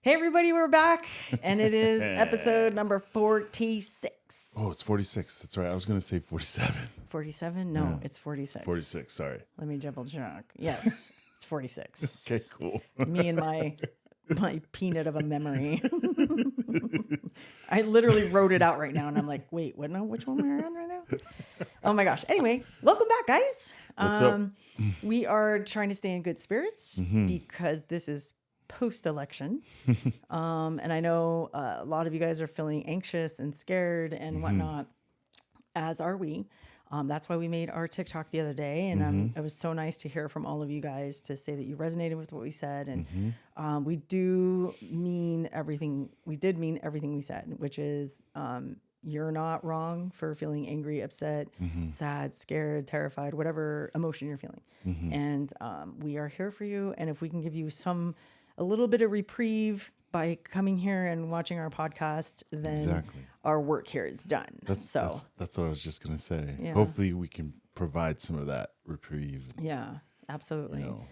Hey everybody, we're back, and it is episode number 46. Oh, it's 46. That's right. I was going to say 47. 47? No, Yeah. It's 46. 46, sorry. Let me double check. Yes, it's 46. Okay, cool. Me and my peanut of a memory. I literally wrote it out right now, and I'm like, wait, what? No, which one we're on right now? Oh my gosh. Anyway, welcome back, guys. What's up? We are trying to stay in good spirits because this is post-election. And I know a lot of you guys are feeling anxious and scared and whatnot, as are we. That's why we made our TikTok the other day. And it was so nice to hear from all of you guys to say that you resonated with what we said. And we do mean everything. We did mean everything we said, which is you're not wrong for feeling angry, upset, sad, scared, terrified, whatever emotion you're feeling. And we are here for you. And if we can give you a little bit of reprieve by coming here and watching our podcast, then our work here is done. That's what I was just going to say. Yeah. Hopefully we can provide some of that reprieve. Yeah, absolutely. You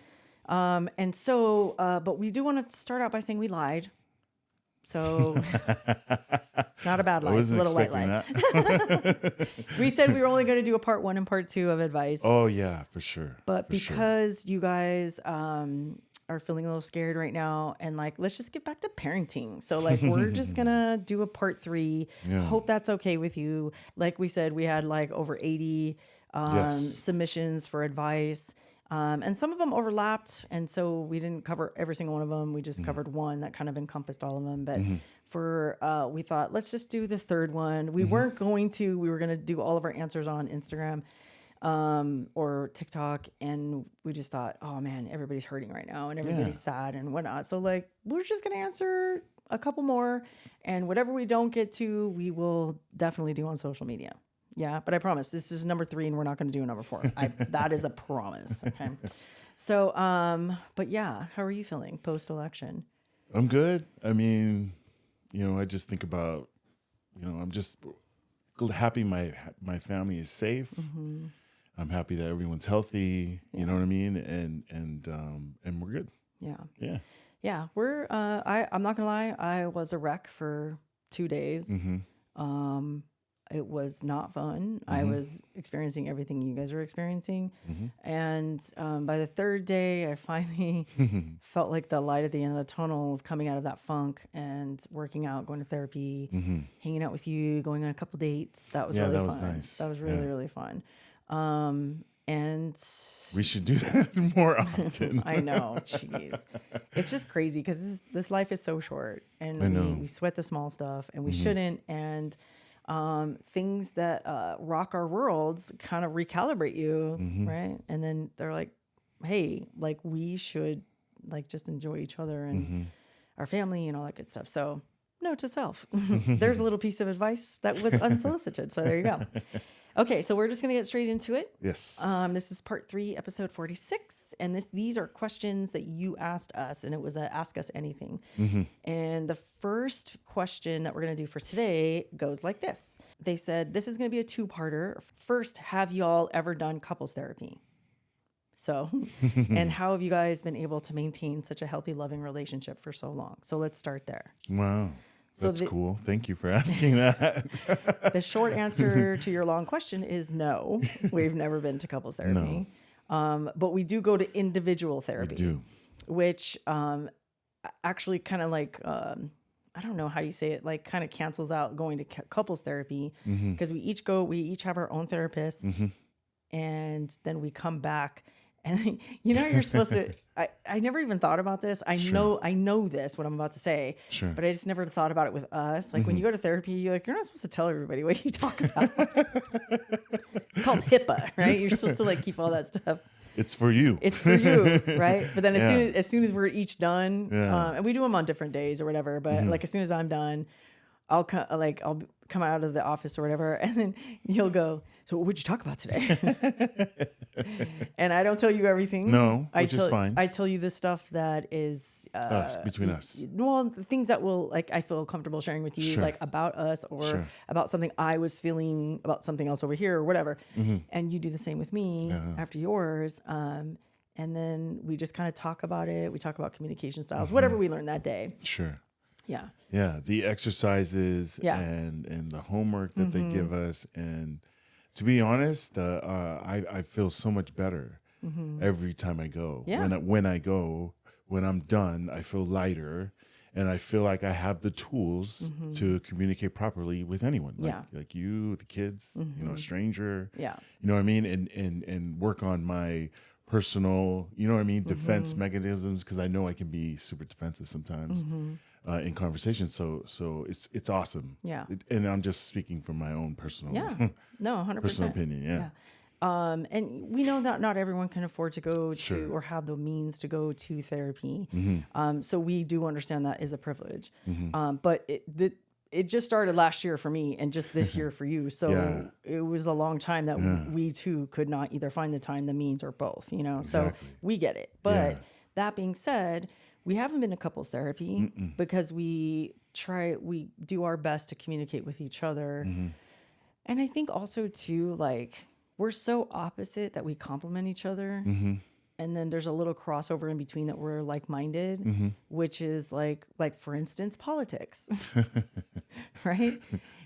know. And so, but we do want to start out by saying we lied. So it's not a bad lie. It's a little white lie. We said we were only going to do a part 1 and part 2 of advice. Oh yeah, for sure. But because you guys are feeling a little scared right now, and like, let's just get back to parenting. So like, we're just gonna do a part 3. Yeah. Hope that's okay with you. Like we said, we had like over 80 submissions for advice. And some of them overlapped. And so we didn't cover every single one of them. We just covered one that kind of encompassed all of them. But we thought, let's just do the third one. We weren't going to, we were going to do all of our answers on Instagram or TikTok. And we just thought, oh man, everybody's hurting right now and everybody's sad and whatnot. So like, we're just going to answer a couple more, and whatever we don't get to, we will definitely do on social media. Yeah, but I promise this is number 3 and we're not going to do a number 4. That is a promise. Okay. So, but yeah, how are you feeling post-election? I'm good. I mean, I just think about, I'm just happy my family is safe. I'm happy that everyone's healthy. You know what I mean? And we're good. Yeah. Yeah. Yeah. I'm not gonna lie. I was a wreck for 2 days. It was not fun. I was experiencing everything you guys were experiencing. And by the 3rd day, I finally felt like the light at the end of the tunnel of coming out of that funk and working out, going to therapy, hanging out with you, going on a couple dates. That was really fun. Was nice. That was really fun. And we should do that more often. I know. Jeez. It's just crazy because this life is so short, and we sweat the small stuff, and we shouldn't. And things that rock our worlds kind of recalibrate you, right? And then they're like, hey, like we should like just enjoy each other and our family and all that good stuff. So note to self, there's a little piece of advice that was unsolicited. So there you go. Okay, so we're just going to get straight into it. Yes. This is part 3, episode 46. And these are questions that you asked us, and it was a Ask Us Anything. And the first question that we're going to do for today goes like this. They said, this is going to be a 2-parter. First, have y'all ever done couples therapy? So, and how have you guys been able to maintain such a healthy, loving relationship for so long? So let's start there. Wow. That's cool. Thank you for asking that. The short answer to your long question is no. We've never been to couples therapy. No. But we do go to individual therapy. We do. Which actually kind of like, I don't know how you say it, like kind of cancels out going to couples therapy because we each have our own therapists, and then we come back. And you're supposed to, I never even thought about this. I know this, what I'm about to say, but I just never thought about it with us. Like when you go to therapy, you're not supposed to tell everybody what you talk about. It's called HIPAA, right? You're supposed to like keep all that stuff. It's for you. It's for you, right? But then as soon as we're each done, and we do them on different days or whatever, but like as soon as I'm done, I'll come out of the office or whatever, and then you'll go, so what would you talk about today? And I don't tell you everything. No, which is fine. I tell you the stuff that is between us. Well, things that will like I feel comfortable sharing with you, like about us or about something I was feeling about something else over here or whatever. And you do the same with me after yours. And then we just kind of talk about it. We talk about communication styles, whatever we learned that day. Sure. Yeah. Yeah. The exercises Yeah. and the homework that they give us. And to be honest, I feel so much better every time I go. Yeah. When I go, when I'm done, I feel lighter. And I feel like I have the tools to communicate properly with anyone, like you, the kids, you know, a stranger, you know what I mean, and work on my personal, you know what I mean, defense mechanisms, because I know I can be super defensive sometimes in conversations. So it's awesome. Yeah, and I'm just speaking from my own personal, 100% personal opinion. Yeah. And we know that not everyone can afford to go to or have the means to go to therapy. So we do understand that is a privilege. But it just started last year for me and just this year for you. So it was a long time that we too could not either find the time, the means, or both, you know? So we get it. But that being said, we haven't been to couples therapy because we do our best to communicate with each other. And I think also too, like, we're so opposite that we complement each other. And then there's a little crossover in between that we're like-minded, which is like for instance, politics, right?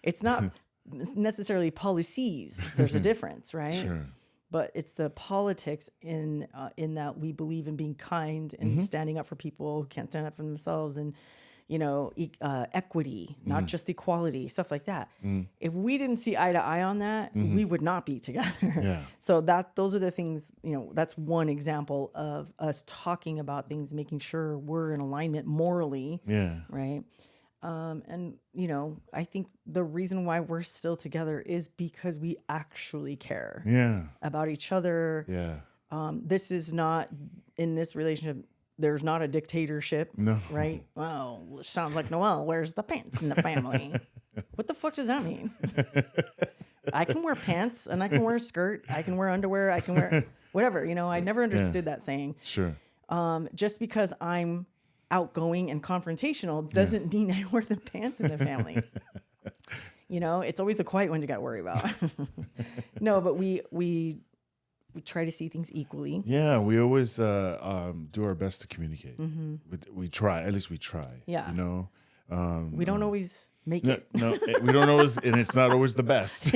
It's not necessarily policies. There's a difference, right? Sure. But it's the politics in that we believe in being kind and standing up for people who can't stand up for themselves, and you know, equity, not just equality, stuff like that. If we didn't see eye to eye on that, we would not be together. So those are the things, you know, that's one example of us talking about things, making sure we're in alignment morally. Right. And, you know, I think the reason why we're still together is because we actually care about each other. This is not, in this relationship, there's not a dictatorship, right? Oh, sounds like Noel wears the pants in the family. What the fuck does that mean? I can wear pants and I can wear a skirt. I can wear underwear. I can wear whatever. You know, I never understood that saying. Sure. Just because I'm outgoing and confrontational doesn't mean I wear the pants in the family. You know, it's always the quiet one you got to worry about. No, but we try to see things equally. Yeah, we always do our best to communicate. We try, at least we try. Yeah. You know? We don't always make it. No, we don't always, and it's not always the best.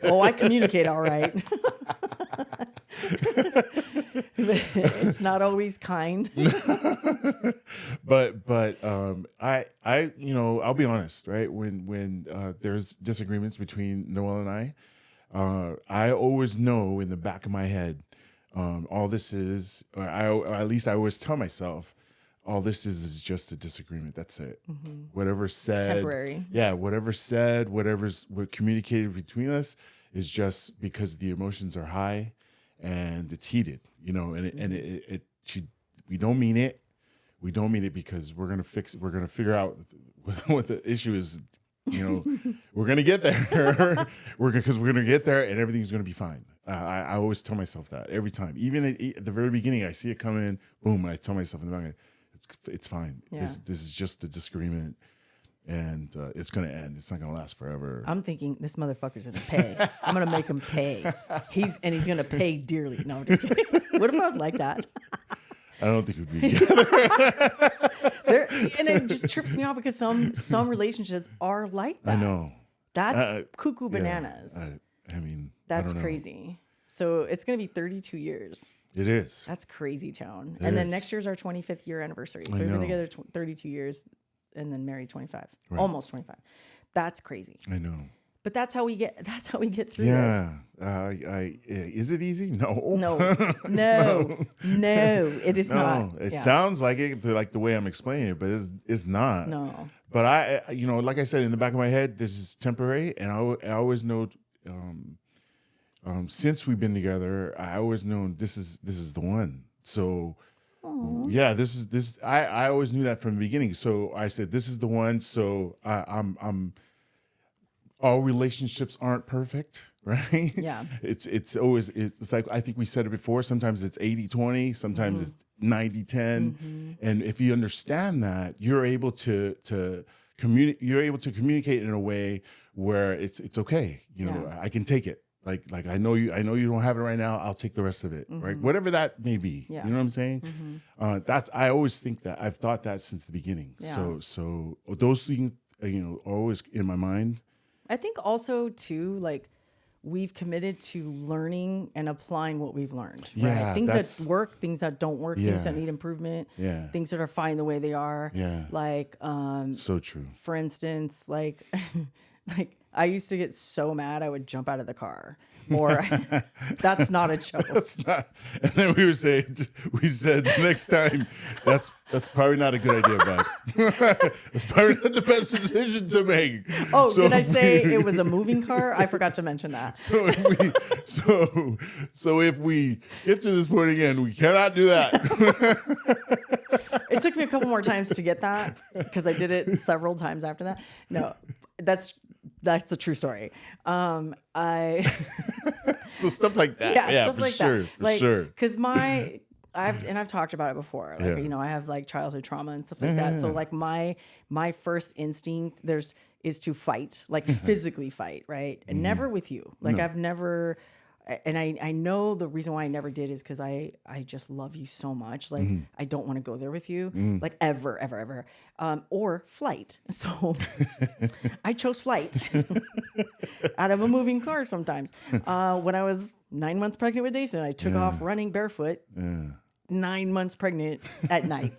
Oh, I communicate all right. It's not always kind. But I you know, I'll be honest, right? When there's disagreements between Noel and I always know in the back of my head, all this is, or at least I always tell myself, all this is just a disagreement. That's it. Whatever's said, It's temporary. Yeah, whatever's said, whatever's communicated between us is just because the emotions are high and it's heated, you know. And we don't mean it. We don't mean it because we're gonna fix it. We're gonna figure out what the issue is. You know, we're gonna get there. Because we're gonna get there, and everything's gonna be fine. I always tell myself that every time. Even at the very beginning, I see it coming. Boom! I tell myself in the back, it's fine. Yeah. This is just a disagreement, and it's gonna end. It's not gonna last forever. I'm thinking this motherfucker's gonna pay. I'm gonna make him pay. He's gonna pay dearly. No, I'm just kidding. What if I was like that? I don't think we'd be together. And it just trips me off because some relationships are like that. I know. That's cuckoo bananas. I mean, that's I don't know. crazy. So it's going to be 32 years. It is. That's crazy town. It and then is. next year's our 25th year anniversary. So I we've been know. together 32 years and then married 25. Right. Almost 25. That's crazy. I know. But that's how we get through this. Yeah. Is it easy? No. No, it is not. It sounds like it, like the way I'm explaining it, but it's not. No. But I, you know, like I said, in the back of my head, this is temporary, and I always know. Since we've been together, I always known this is the one. So, yeah, this is. I always knew that from the beginning. So I said, this is the one. So I'm. All relationships aren't perfect, right? Yeah. It's always, it's like, I think we said it before, sometimes it's 80-20, sometimes it's 90-10. And if you understand that, you're able to communicate in a way where it's okay. You know, I can take it. like I know you don't have it right now. I'll take the rest of it, right? Whatever that may be. Yeah. You know what I'm saying? I always think that. I've thought that since the beginning. Yeah. So those things, are always in my mind. I think also too, like, we've committed to learning and applying what we've learned. Yeah, right? Things that work, things that don't work, things that need improvement, things that are fine the way they are. Yeah. Like, So true. for instance, like, like I used to get so mad I would jump out of the car. Or that's not a joke. That's not. And then we said next time, that's probably not a good idea, bud. That's probably not the best decision to make. Oh, so did I say it was a moving car? I forgot to mention that. So if we get to this point again, we cannot do that. It took me a couple more times to get that because I did it several times after that. No, that's a true story. So stuff like that. Yeah, stuff for like sure. that. For like, sure. Because I've talked about it before. Like, I have like childhood trauma and stuff like that. So like my first instinct is to fight, like physically fight, right? And never with you. Like I've never, and I know the reason why I never did is because I just love you so much. Like I don't want to go there with you, like ever. Or flight. So I chose flight out of a moving car sometimes. When I was 9 months pregnant with Jason, I took off running barefoot. 9 months pregnant at night.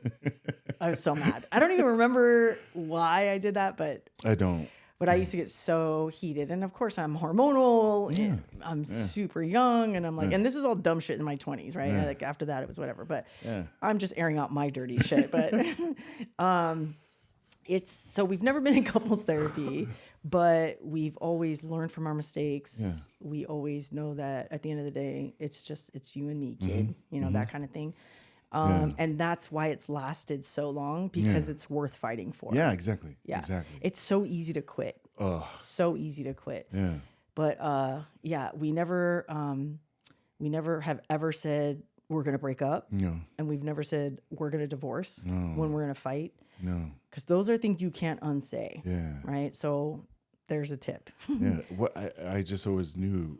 I was so mad. I don't even remember why I did that, but I don't. But I used to get so heated. And of course, I'm hormonal. And I'm super young. And I'm like, and this is all dumb shit in my 20s, right? Like after that, it was whatever. But I'm just airing out my dirty shit. But so we've never been in couples therapy, but we've always learned from our mistakes. Yeah. We always know that at the end of the day, it's you and me, kid, that kind of thing. And that's why it's lasted so long, because it's worth fighting for. Yeah, exactly. Yeah. Exactly. It's so easy to quit. So easy to quit. Yeah. But we never have ever said we're going to break up. No. And we've never said we're going to divorce when we're going to fight. No. Because those are things you can't unsay. Yeah. Right? So there's a tip. Yeah. What I just always knew,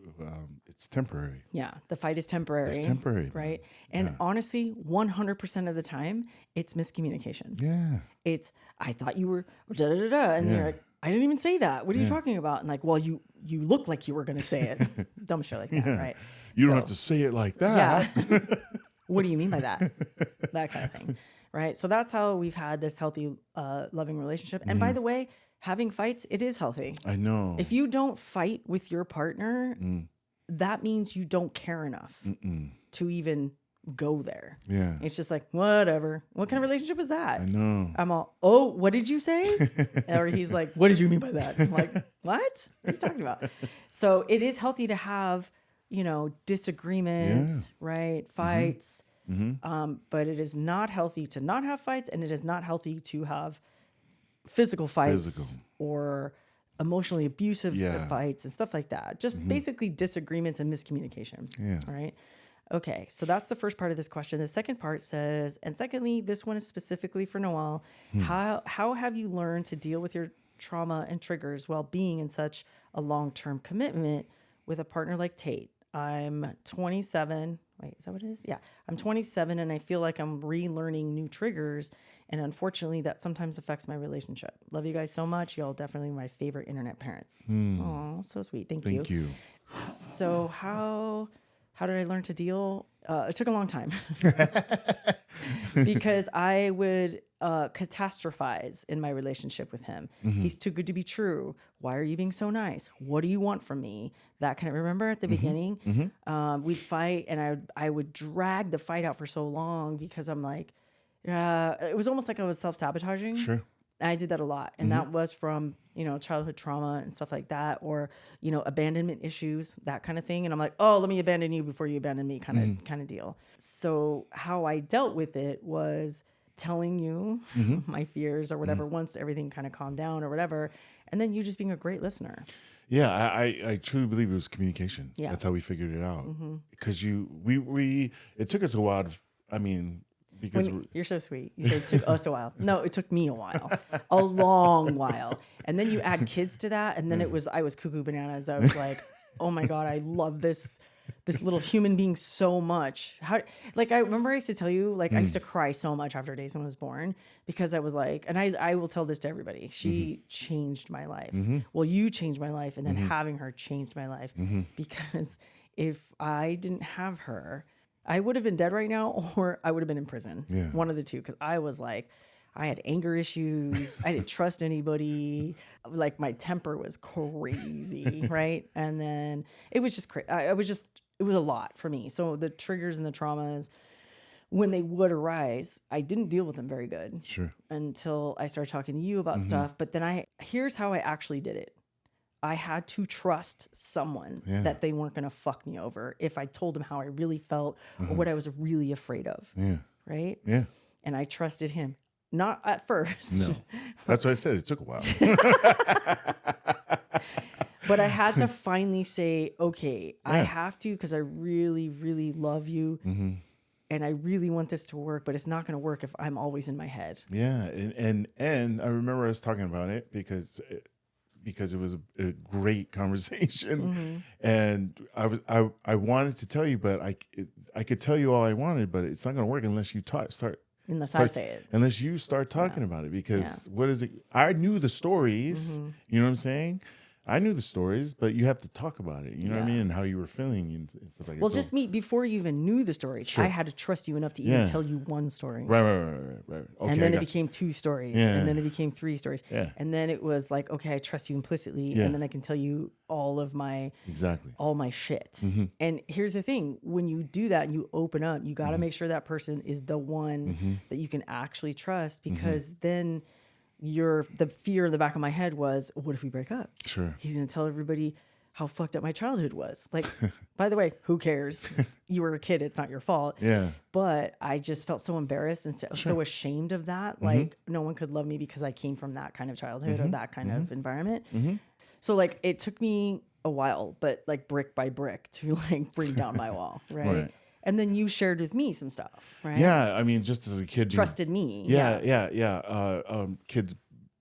it's temporary. Yeah. The fight is temporary. It's temporary. Right? And honestly, 100% of the time, it's miscommunication. Yeah. It's, I thought you were da-da-da-da. And you're like, I didn't even say that. What are you talking about? And like, well, you looked like you were going to say it. Dumb shit like that, right? You don't have to say it like that. Yeah. What do you mean by that? That kind of thing, right? So that's how we've had this healthy, loving relationship. And by the way, having fights, it is healthy. I know. If you don't fight with your partner, that means you don't care enough to even go there. Yeah. It's just like, whatever. What kind of relationship is that? I know. I'm all, oh, what did you say? Or he's like, what did you mean by that? I'm like, what? What are you talking about? So it is healthy to have, disagreements, right? Fights. But it is not healthy to not have fights, and it is not healthy to have physical fights or emotionally abusive fights and stuff like that. Just basically disagreements and miscommunication. Yeah. Right? Okay, so that's the first part of this question. The second part says, and secondly, this one is specifically for Noel. How have you learned to deal with your trauma and triggers while being in such a long-term commitment with a partner like Tate? I'm 27. Wait, is that what it is? Yeah. I'm 27 and I feel like I'm relearning new triggers. And unfortunately, that sometimes affects my relationship. Love you guys so much. Y'all definitely my favorite internet parents. Oh, so sweet. Thank you. Thank you. So how did I learn to deal? It took a long time because I would catastrophize in my relationship with him. He's too good to be true. Why are you being so nice? What do you want from me? That kind of, remember at the beginning, we'd fight and I would drag the fight out for so long because I'm like, it was almost like I was self-sabotaging. Sure. And I did that a lot. And that was from, childhood trauma and stuff like that, or, abandonment issues, that kind of thing. And I'm like, oh, let me abandon you before you abandon me kind of deal. So how I dealt with it was telling you my fears or whatever, once everything kind of calmed down or whatever. And then you just being a great listener. Yeah, I truly believe it was communication. Yeah. That's how we figured it out. Because it took us a while because you're so sweet. You said it took us a while. No, it took me a while, a long while. And then you add kids to that. And then I was cuckoo bananas. I was like, oh my God, I love this little human being so much. Like, I remember I used to tell you, like, I used to cry so much after Daison was born because I was like, and I will tell this to everybody, she changed my life. Well, you changed my life, and then having her changed my life, because if I didn't have her, I would have been dead right now, or I would have been in prison. Yeah. One of the two, because I was like, I had anger issues. I didn't trust anybody. Like, my temper was crazy, right? And then it was just crazy. It was a lot for me. So the triggers and the traumas, when they would arise, I didn't deal with them very good. Sure. Until I started talking to you about stuff. But then here's how I actually did it. I had to trust someone that they weren't going to fuck me over if I told them how I really felt or what I was really afraid of. Yeah. Right? Yeah. And I trusted him. Not at first. No. That's what I said. It took a while. But I had to finally say, okay, I have to, because I really, really love you. And I really want this to work, but it's not going to work if I'm always in my head. Yeah. And I remember us talking about it because it was a great conversation. And I wanted to tell you, but I could tell you all I wanted, but it's not going to work unless you I say it. Unless you start talking about it, because what is it? I knew the stories, you know what I'm saying? I knew the stories, but you have to talk about it. You know what I mean? And how you were feeling and stuff like that. Well, just me, before you even knew the stories, I had to trust you enough to even tell you one story. Right. Okay, and then it became 2 stories. Yeah. And then it became 3 stories. Yeah. And then it was like, okay, I trust you implicitly. Yeah. And then I can tell you all of my all my shit. And here's the thing. When you do that and you open up, you got to make sure that person is the one that you can actually trust, because then the fear in the back of my head was, what if we break up? Sure. He's going to tell everybody how fucked up my childhood was. Like, by the way, who cares? You were a kid. It's not your fault. Yeah. But I just felt so embarrassed and so ashamed of that. Like, no one could love me because I came from that kind of childhood or that kind of environment. So, like, it took me a while, but like brick by brick, to like bring down my wall. Right. And then you shared with me some stuff, right? Yeah, I mean, just as a kid, trusted me. Yeah. Kids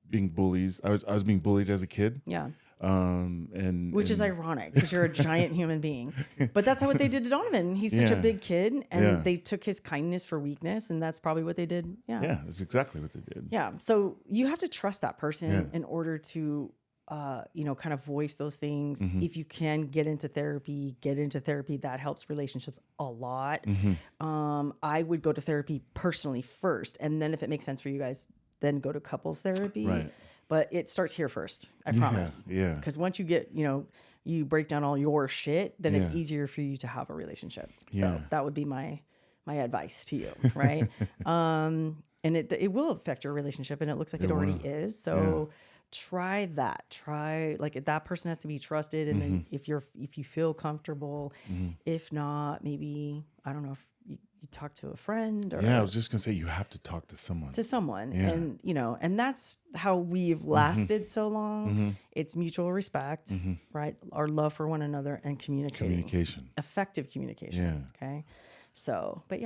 being bullies. I was being bullied as a kid. Yeah. And which is ironic, because you're a giant human being. But that's what they did to Donovan. He's such a big kid, and they took his kindness for weakness, and that's probably what they did. Yeah. Yeah, that's exactly what they did. Yeah. So you have to trust that person in order to kind of voice those things. If you can get into therapy. That helps relationships a lot. I would go to therapy personally first, and then if it makes sense for you guys, then go to couples therapy. Right. But it starts here first. I promise. Yeah. Because once you get, you break down all your shit, then it's easier for you to have a relationship. So that would be my advice to you, right? And it will affect your relationship, and it looks like it already is. So try that. That person has to be trusted, and then if you feel comfortable, if not, maybe, I don't know, if you talk to a friend, or I was just gonna say, you have to talk to someone. And and that's how we've lasted so long. It's mutual respect, right? Our love for one another, and communication, effective communication. Okay. So, but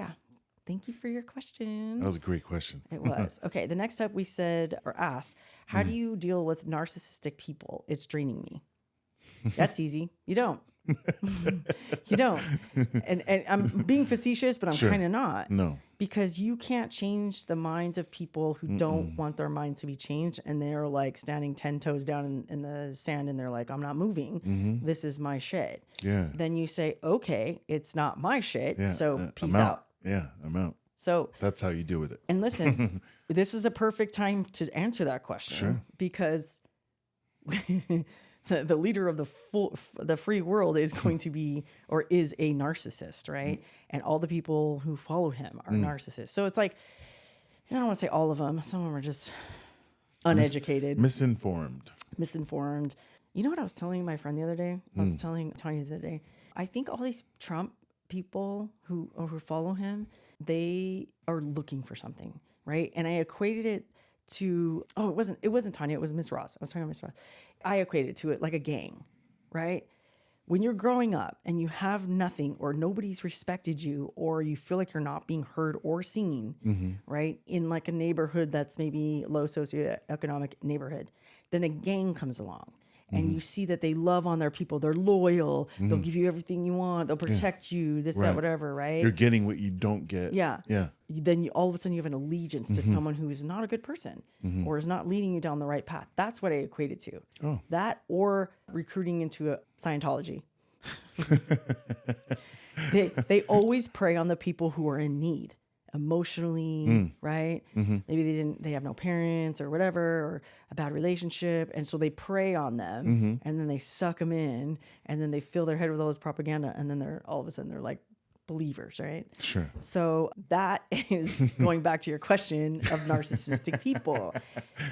thank you for your question. That was a great question. It was. Okay. The next up, we said, or asked, how do you deal with narcissistic people? It's draining me. That's easy. You don't. You don't. And I'm being facetious, but I'm kind of not. No. Because you can't change the minds of people who don't want their minds to be changed, and they're like standing 10 toes down in the sand, and they're like, I'm not moving. This is my shit. Yeah. Then you say, okay, it's not my shit, so peace out. Yeah, I'm out. So that's how you deal with it. And listen, this is a perfect time to answer that question, because the leader of the free world is going to be, or is a narcissist, right? And all the people who follow him are narcissists. So it's like, I don't want to say all of them. Some of them are just uneducated, misinformed. You know what I was telling my friend the other day? I was telling Tanya the other day. I think all these Trump people who follow him, they are looking for something, right? And I equated it to, it wasn't Tanya, it was Miss Ross. I was talking to Miss Ross. I equated it to it like a gang, right? When you're growing up and you have nothing, or nobody's respected you, or you feel like you're not being heard or seen, right? In like a neighborhood that's maybe low socioeconomic neighborhood, then a gang comes along. and you see that they love on their people. They're loyal. They'll give you everything you want. They'll protect you, this, that, whatever, right? You're getting what you don't get. Yeah. Yeah. Then all of a sudden you have an allegiance to someone who is not a good person or is not leading you down the right path. That's what I equate it to. Oh. That or recruiting into a Scientology. They always prey on the people who are in need emotionally, right? Maybe they have no parents or whatever, or a bad relationship. And so they prey on them and then they suck them in and then they fill their head with all this propaganda. And then all of a sudden they're like believers, right? Sure. So that is going back to your question of narcissistic people.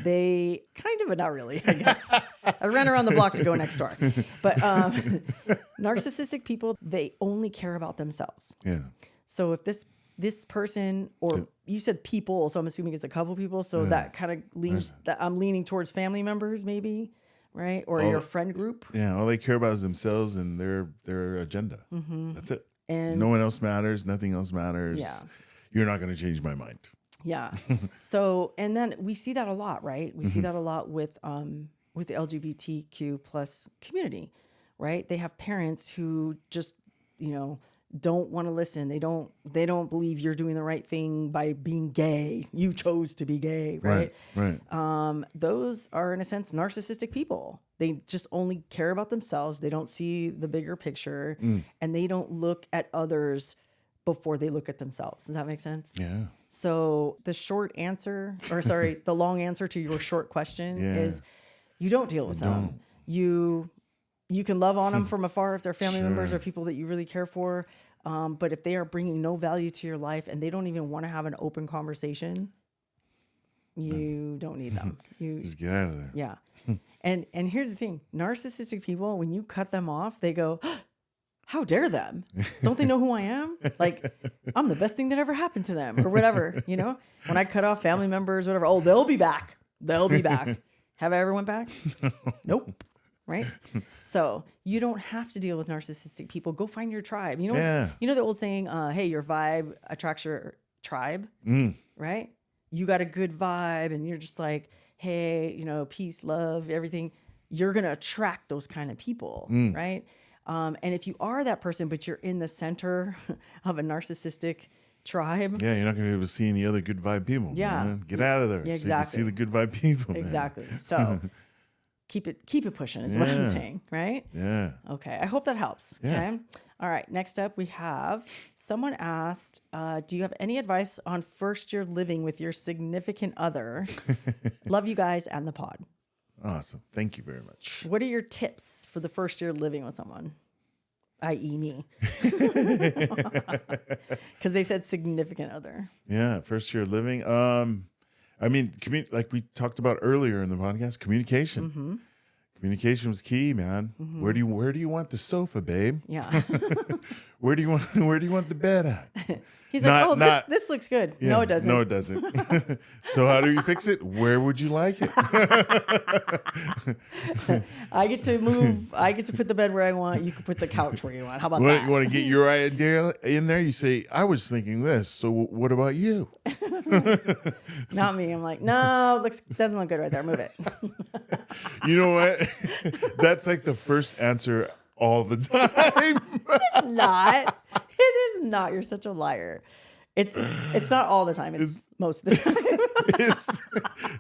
They kind of, but not really, I guess. I ran around the block to go next door. But narcissistic people, they only care about themselves. Yeah. So if this person, or you said people, so I'm assuming it's a couple people. So that kind of leans, that I'm leaning towards family members maybe, right? Or your friend group. Yeah. All they care about is themselves and their agenda. That's it. And no one else matters. Nothing else matters. Yeah. You're not going to change my mind. Yeah. So, and then we see that a lot, right? We see that a lot with the LGBTQ plus community, right? They have parents who just, don't want to listen. They don't believe you're doing the right thing by being gay. You chose to be gay, right? Right. Those are, in a sense, narcissistic people. They just only care about themselves. They don't see the bigger picture, and they don't look at others before they look at themselves. Does that make sense? Yeah. So the long answer to your short question is you don't deal with them. You can love on them from afar if they're family members or people that you really care for. But if they are bringing no value to your life and they don't even want to have an open conversation, you don't need them. You just get out of there. Yeah. And here's the thing. Narcissistic people, when you cut them off, they go, how dare them? Don't they know who I am? Like, I'm the best thing that ever happened to them or whatever, When I cut off family members, whatever, they'll be back. They'll be back. Have I ever went back? Nope. Right? So you don't have to deal with narcissistic people. Go find your tribe. You know the old saying, hey, your vibe attracts your tribe, right? You got a good vibe and you're just like, hey, peace, love, everything. You're going to attract those kind of people, right? And if you are that person, but you're in the center of a narcissistic tribe. Yeah, you're not going to be able to see any other good vibe people. Yeah. Man. Get out of there. Yeah, exactly. So you can see the good vibe people. Exactly. Man. So keep it pushing is what I'm saying, right? Yeah. Okay. I hope that helps. Yeah. Okay. All right. Next up, we have someone asked, do you have any advice on first year living with your significant other? Love you guys and the pod. Awesome. Thank you very much. What are your tips for the first year living with someone? I.e. me. Because they said significant other. Yeah. First year living. Like we talked about earlier in the podcast, communication. Communication was key, man. Where do you want the sofa, babe? Yeah. Where do you want the bed at? He's like, this looks good. Yeah, no, it doesn't. No, it doesn't. So how do you fix it? Where would you like it? I get to move. I get to put the bed where I want. You can put the couch where you want. How about that? You want to get your idea in there? You say, I was thinking this. So what about you? Not me. I'm like, no, doesn't look good right there. Move it. You know what? That's like the first answer all the time. It's not. It is not. You're such a liar. It's not all the time. It's most of the time. It's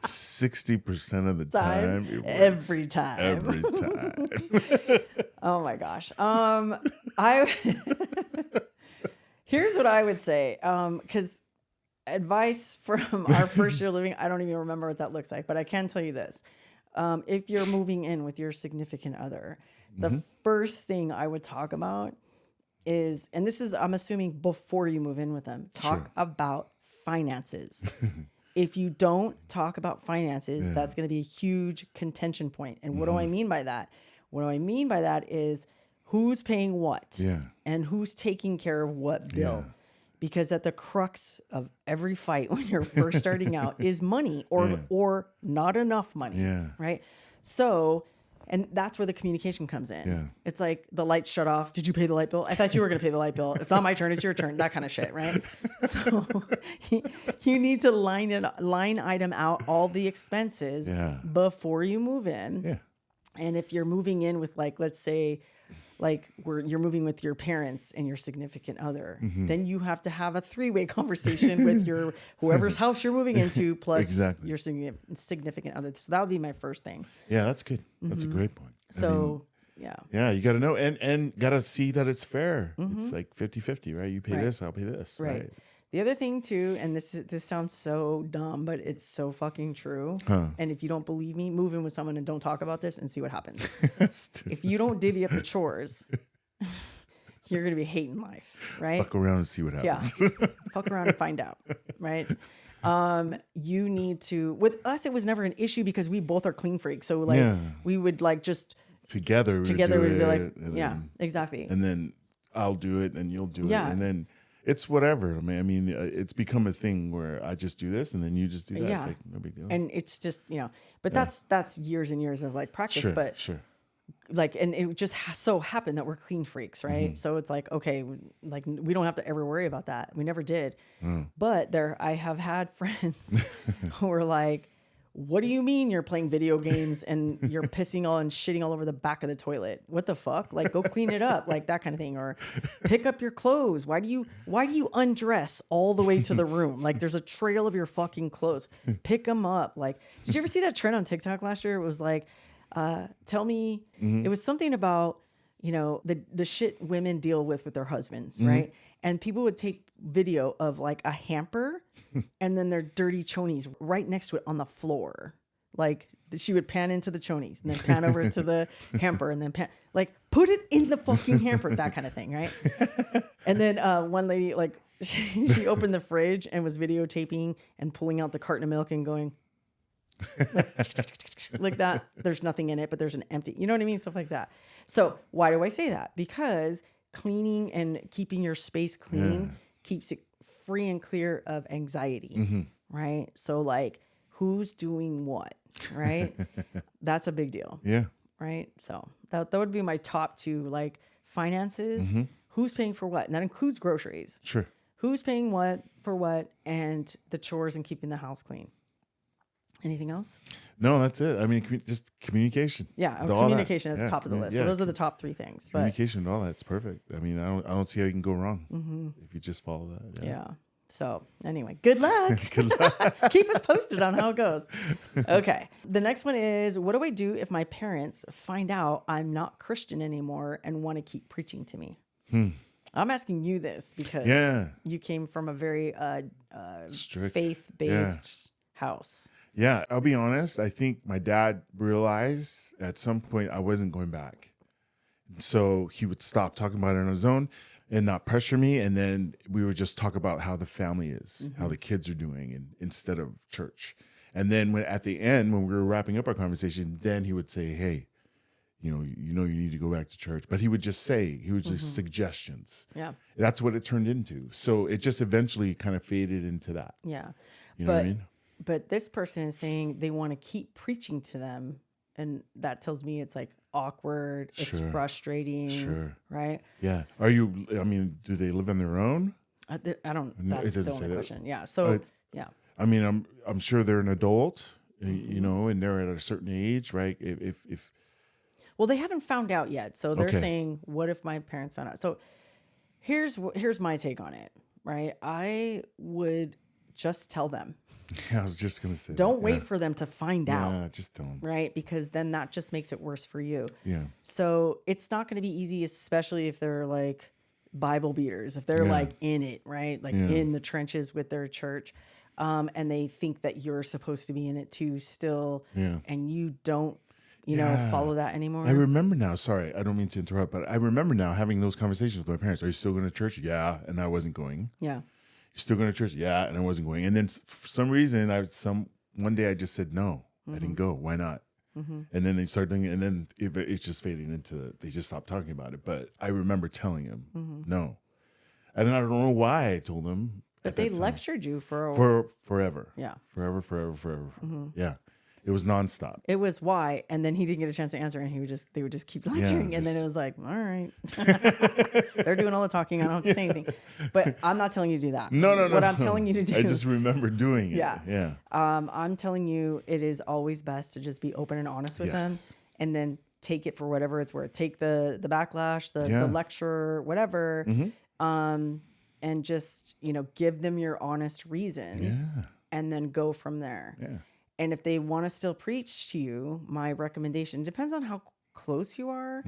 60% of the time. Every time. Every time. Oh my gosh. Here's what I would say. Because advice from our first year living, I don't even remember what that looks like, but I can tell you this. If you're moving in with your significant other, the first thing I would talk about is, and this is, I'm assuming before you move in with them, talk about finances. If you don't talk about finances, that's going to be a huge contention point. And what do I mean by that? What do I mean by that is who's paying what and who's taking care of what bill. Because at the crux of every fight when you're first starting out is money or not enough money, right? So, and that's where the communication comes in. Yeah. It's like the lights shut off. Did you pay the light bill? I thought you were going to pay the light bill. It's not my turn. It's your turn. That kind of shit, right? So you need to line item out all the expenses before you move in. And if you're moving in with like, let's say, like you're moving with your parents and your significant other, then you have to have a 3-way conversation with your whoever's house you're moving into plus your significant other. So that would be my first thing. Yeah, that's good. That's a great point. So yeah, you got to know and got to see that it's fair. It's like 50-50, right? You pay this, I'll pay this, right? The other thing too, and this sounds so dumb, but it's so fucking true. And if you don't believe me, move in with someone and don't talk about this and see what happens. If you don't divvy up the chores, you're going to be hating life, right? Fuck around and see what happens. Yeah. Fuck around and find out, right? You need to, with us, it was never an issue because we both are clean freaks. So like we would like just together we'd be like, then, exactly. And then I'll do it and you'll do it. And then it's whatever. I mean, it's become a thing where I just do this and then you just do that. It's like no big deal. And it's just, but that's years and years of like practice. But like, and it just so happened that we're clean freaks, right? So it's like, okay, like we don't have to ever worry about that. We never did. But I have had friends who were like, what do you mean you're playing video games and you're pissing all and shitting all over the back of the toilet? What the fuck? Like, go clean it up, like that kind of thing. Or pick up your clothes. Why do you undress all the way to the room? Like, there's a trail of your fucking clothes. Pick them up. Like, did you ever see that trend on TikTok last year? It was like, tell me, it was something about, the shit women deal with their husbands, right? And people would take video of like a hamper and then their dirty chonies right next to it on the floor. Like she would pan into the chonies and then pan over to the hamper and then put it in the fucking hamper, that kind of thing, right? And then one lady, like she opened the fridge and was videotaping and pulling out the carton of milk and going like that. There's nothing in it, but there's an empty, you know what I mean? Stuff like that. So why do I say that? Because cleaning and keeping your space clean keeps it free and clear of anxiety, right? So like who's doing what, right? That's a big deal. Yeah. Right? So that would be my top 2, like finances, who's paying for what? And that includes groceries. Sure. Who's paying what for what and the chores and keeping the house clean. Anything else? No, that's it. I mean, just communication. Yeah, communication at the top of the list. So those are the top 3 things. Communication and all that's perfect. I mean, I don't see how you can go wrong if you just follow that. Yeah. So anyway, good luck. Good luck. Keep us posted on how it goes. Okay. The next one is, what do I do if my parents find out I'm not Christian anymore and want to keep preaching to me? I'm asking you this because you came from a very strict, faith-based house. Yeah, I'll be honest. I think my dad realized at some point I wasn't going back. So he would stop talking about it on his own and not pressure me. And then we would just talk about how the family is, how the kids are doing, and instead of church. And then at the end, when we were wrapping up our conversation, then he would say, hey, you need to go back to church. But he would just just suggestions. Yeah. That's what it turned into. So it just eventually kind of faded into that. Yeah. You know what I mean? But this person is saying they want to keep preaching to them. And that tells me it's like awkward. It's frustrating. Right? Yeah. Do they live on their own? I don't, that's the only question. Yeah. So, yeah. I mean, I'm sure they're an adult, and they're at a certain age, right? If Well, they haven't found out yet. So they're saying, what if my parents found out? So here's my take on it, right? I would just tell them. Yeah, I was just going to say don't wait for them to find out. Yeah, just tell them. Right? Because then that just makes it worse for you. Yeah. So it's not going to be easy, especially if they're like Bible beaters, if they're like in it, right? Like in the trenches with their church. And they think that you're supposed to be in it too still. Yeah. And you don't, follow that anymore. I remember now, sorry, I don't mean to interrupt, but I remember now having those conversations with my parents. Are you still going to church? Yeah. And I wasn't going. Yeah. You still going to church? Yeah. And I wasn't going. And then for some reason, one day I just said, no, I didn't go. Why not? And then they started doing it. And then it's just fading into, they just stopped talking about it. But I remember telling him, no. And I don't know why I told him. But they lectured you for forever. Yeah. Forever. Yeah. It was nonstop. It was why, and then he didn't get a chance to answer, and they would just keep lecturing, and then it was like, all right, they're doing all the talking. I don't have to say anything, but I'm not telling you to do that. No. What I'm telling you to do. I just remember doing it. Yeah. I'm telling you, it is always best to just be open and honest with them, and then take it for whatever it's worth. Take the backlash, the lecture, whatever, and just, give them your honest reasons and then go from there. Yeah. And if they want to still preach to you, my recommendation depends on how close you are.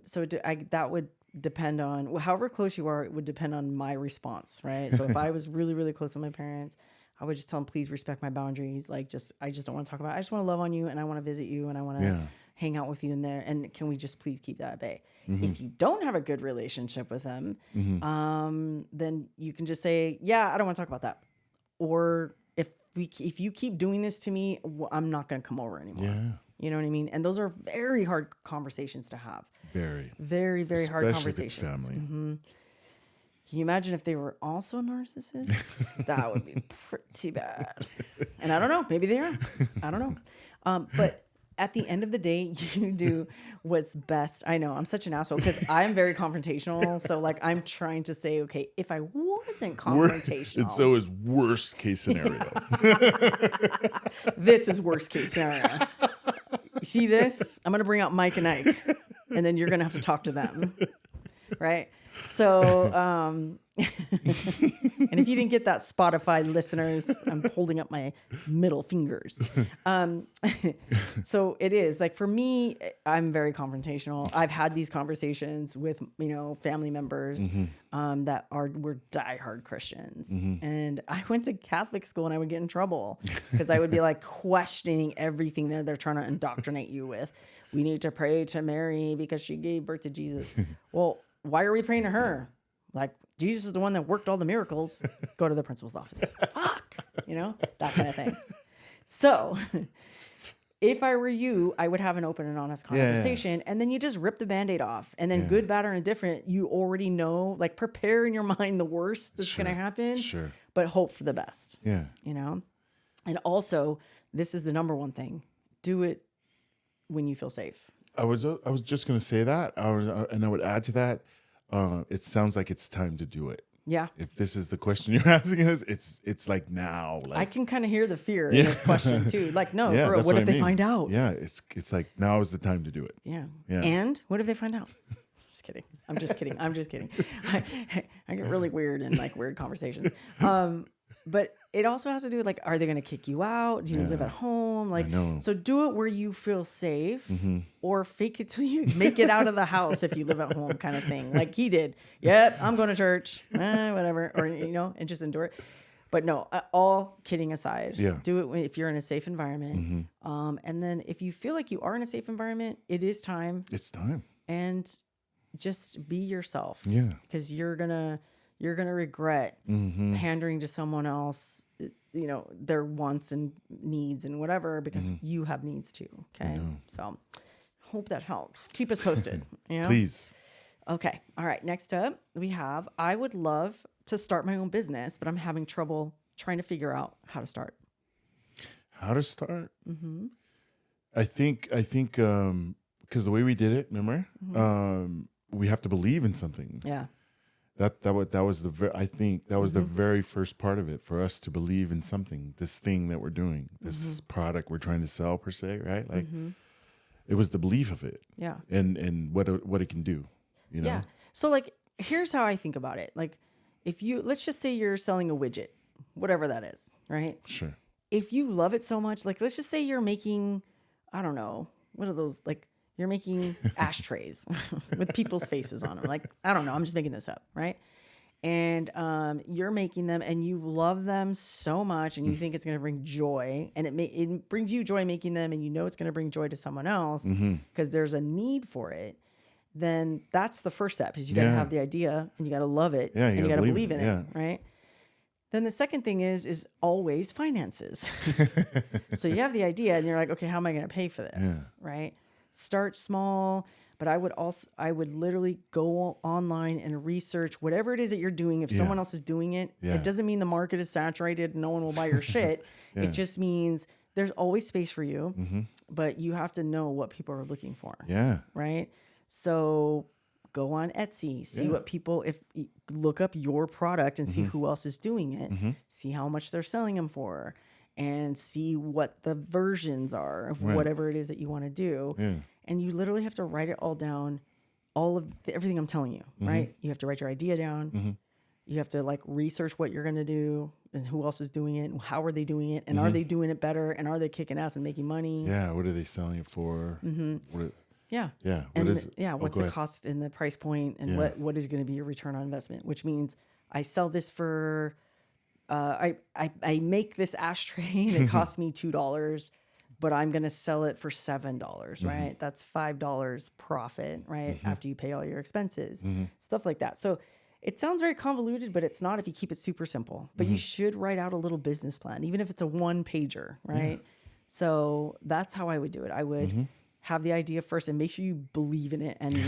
So that would depend on however close you are. It would depend on my response, right? So if I was really, really close with my parents, I would just tell them, please respect my boundaries. Like, I just don't want to talk about it. I just want to love on you, and I want to visit you, and I want to hang out with you in there. And can we just please keep that at bay? If you don't have a good relationship with them, then you can just say, I don't want to talk about that. Or if you keep doing this to me, I'm not going to come over anymore. Yeah. You know what I mean? And those are very hard conversations to have. Very, very, very hard conversations. Especially if it's family. Can you imagine if they were also narcissists? That would be pretty bad. And I don't know. Maybe they are. I don't know. But at the end of the day, you do what's best. I know I'm such an asshole because I'm very confrontational. So like I'm trying to say, okay, if I wasn't confrontational. And so is worst case scenario. This is worst case scenario. You see this? I'm going to bring out Mike and Ike, and then you're going to have to talk to them. Right? So, and if you didn't get that, Spotify listeners, I'm holding up my middle fingers. So it is like, for me, I'm very confrontational. I've had these conversations with, family members, that were diehard Christians. And I went to Catholic school and I would get in trouble because I would be like questioning everything that they're trying to indoctrinate you with. We need to pray to Mary because she gave birth to Jesus. Well, why are we praying to her? Like, Jesus is the one that worked all the miracles. Go to the principal's office. Fuck. That kind of thing. So if I were you, I would have an open and honest conversation. And then you just rip the Band-Aid off. And then good, bad, or indifferent, you already know, like prepare in your mind the worst that's going to happen. Sure. But hope for the best. Yeah. And also, this is the number one thing. Do it when you feel safe. I was just going to say that, and I would add to that. It sounds like it's time to do it. Yeah. If this is the question you're asking us, it's like now. Like, I can kind of hear the fear in this question too. Like, no, for real, what if they find out? Yeah, it's like now is the time to do it. Yeah. And what if they find out? Just kidding. I'm just kidding. I get really weird in like weird conversations. But it also has to do with like, are they going to kick you out? Do you live at home? Like, so do it where you feel safe, or fake it till you make it out of the house if you live at home, kind of thing. Like he did. Yep, I'm going to church, whatever, or and just endure it. But no, all kidding aside, do it if you're in a safe environment. And then if you feel like you are in a safe environment, it is time. It's time. And just be yourself. Yeah, because you're gonna regret pandering to someone else, their wants and needs and whatever, because you have needs too. Okay. So hope that helps. Keep us posted. Please. Okay. All right. Next up we have, I would love to start my own business, but I'm having trouble trying to figure out how to start. How to start? I think, because the way we did it, remember, we have to believe in something. Yeah. That was the very first part of it, for us to believe in something, this thing that we're doing, this product we're trying to sell per se, right? Like it was the belief of it, and what it can do, Yeah. So like, here's how I think about it. Like, let's just say you're selling a widget, whatever that is, right? Sure. If you love it so much, like let's just say you're making, I don't know, what are those like. You're making ashtrays with people's faces on them. Like, I don't know. I'm just making this up, right? And you're making them and you love them so much and you think it's going to bring joy. And it brings you joy making them, and it's going to bring joy to someone else because there's a need for it. Then that's the first step, is you got to have the idea and you got to love it and you got to believe in it, right? Then the second thing is always finances. So you have the idea and you're like, okay, how am I going to pay for this, right? Start small, but I would literally go online and research whatever it is that you're doing. If someone else is doing it, it doesn't mean the market is saturated and no one will buy your shit. It just means there's always space for you, but you have to know what people are looking for. Yeah. Right. So go on Etsy, see what people, look up your product and see who else is doing it, see how much they're selling them for. and see what the versions are of whatever it is that you want to do. Yeah. And you literally have to write it all down, everything I'm telling you, right? You have to write your idea down. You have to like research what you're going to do and who else is doing it and how are they doing it and are they doing it better and are they kicking ass and making money? Yeah. What are they selling it for? Yeah. Yeah. And What is it? yeah, what's go the ahead. cost and the price point and Yeah. what is going to be your return on investment, which means I sell this for I make this ashtray and it costs me $2, but I'm going to sell it for $7, right? That's $5 profit, right? After you pay all your expenses, stuff like that. So it sounds very convoluted, but it's not if you keep it super simple. But you should write out a little business plan, even if it's a 1-pager, right? So that's how I would do it. I would have the idea first and make sure you believe in it. And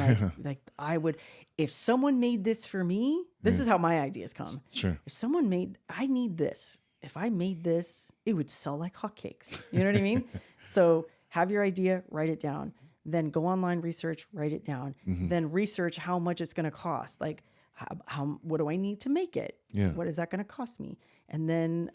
like I would, if someone made this for me, this is how my ideas come. Sure. If someone I need this. If I made this, it would sell like hotcakes. You know what I mean? So have your idea, write it down. Then go online, research, write it down. Then research how much it's going to cost. Like, what do I need to make it? Yeah. What is that going to cost me? And then,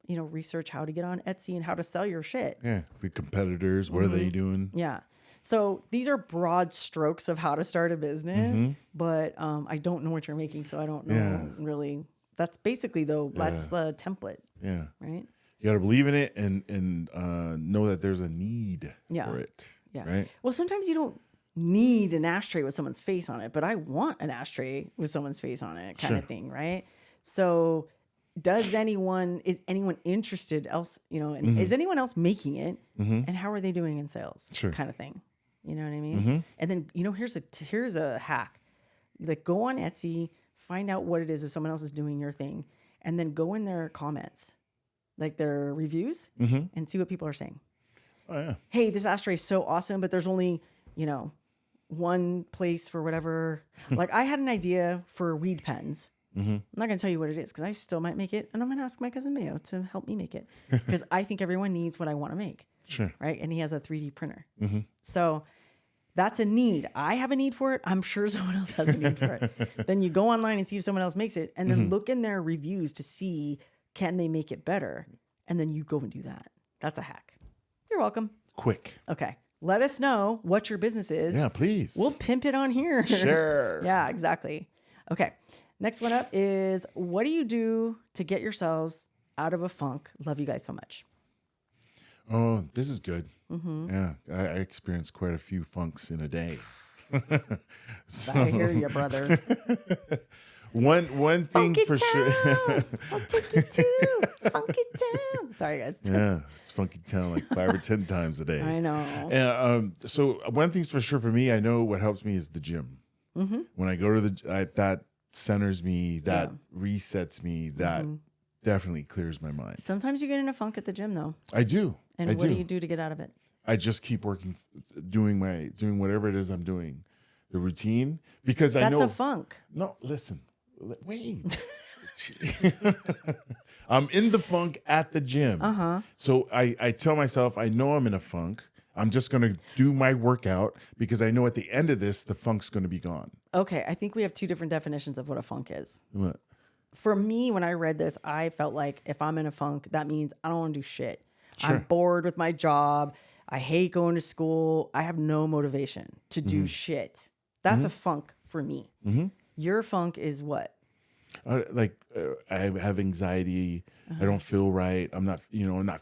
research how to get on Etsy and how to sell your shit. Yeah. The competitors, what are they doing? Yeah. So these are broad strokes of how to start a business, but I don't know what you're making, so I don't know really. That's basically that's the template, Yeah. right? You got to believe in it and know that there's a need for it. Yeah. Right. Well, sometimes you don't need an ashtray with someone's face on it, but I want an ashtray with someone's face on it kind of thing, right? So is anyone interested else, and is anyone else making it and how are they doing in sales kind of thing? You know what I mean? And then, here's a hack. Like go on Etsy, find out what it is if someone else is doing your thing, and then go in their comments, like their reviews and see what people are saying. Oh yeah. Hey, this ashtray is so awesome, but there's only, one place for whatever. Like I had an idea for weed pens. I'm not going to tell you what it is because I still might make it. And I'm going to ask my cousin Mayo to help me make it because I think everyone needs what I want to make. Sure. Right. And he has a 3D printer. So that's a need. I have a need for it. I'm sure someone else has a need for it. Then you go online and see if someone else makes it and then look in their reviews to see, can they make it better? And then you go and do that. That's a hack. You're welcome. Quick. Okay. Let us know what your business is. Yeah, please. We'll pimp it on here. Sure. Yeah, exactly. Okay. Next one up is what do you do to get yourselves out of a funk? Love you guys so much. Oh, this is good. Yeah, I experienced quite a few funks in a day. So, I hear you, brother. one thing Funky for sure. town. I'll take you to Funky Town. Sorry, guys. Yeah, it's funky town like 5 or 10 times a day. I know. And so one thing's for sure for me, I know what helps me is the gym. When I go to that centers me, that resets me, that definitely clears my mind. Sometimes you get in a funk at the gym, though. I do. And what do you do to get out of it? I just keep working, doing whatever it is I'm doing, the routine, because I know that's a funk. No, listen, wait. I'm in the funk at the gym. So I tell myself, I know I'm in a funk. I'm just going to do my workout because I know at the end of this, the funk's going to be gone. Okay, I think we have two different definitions of what a funk is. What? For me, when I read this, I felt like if I'm in a funk, that means I don't want to do shit. Sure. I'm bored with my job. I hate going to school. I have no motivation to do shit. That's a funk for me. Your funk is what? I have anxiety. I don't feel right. I'm not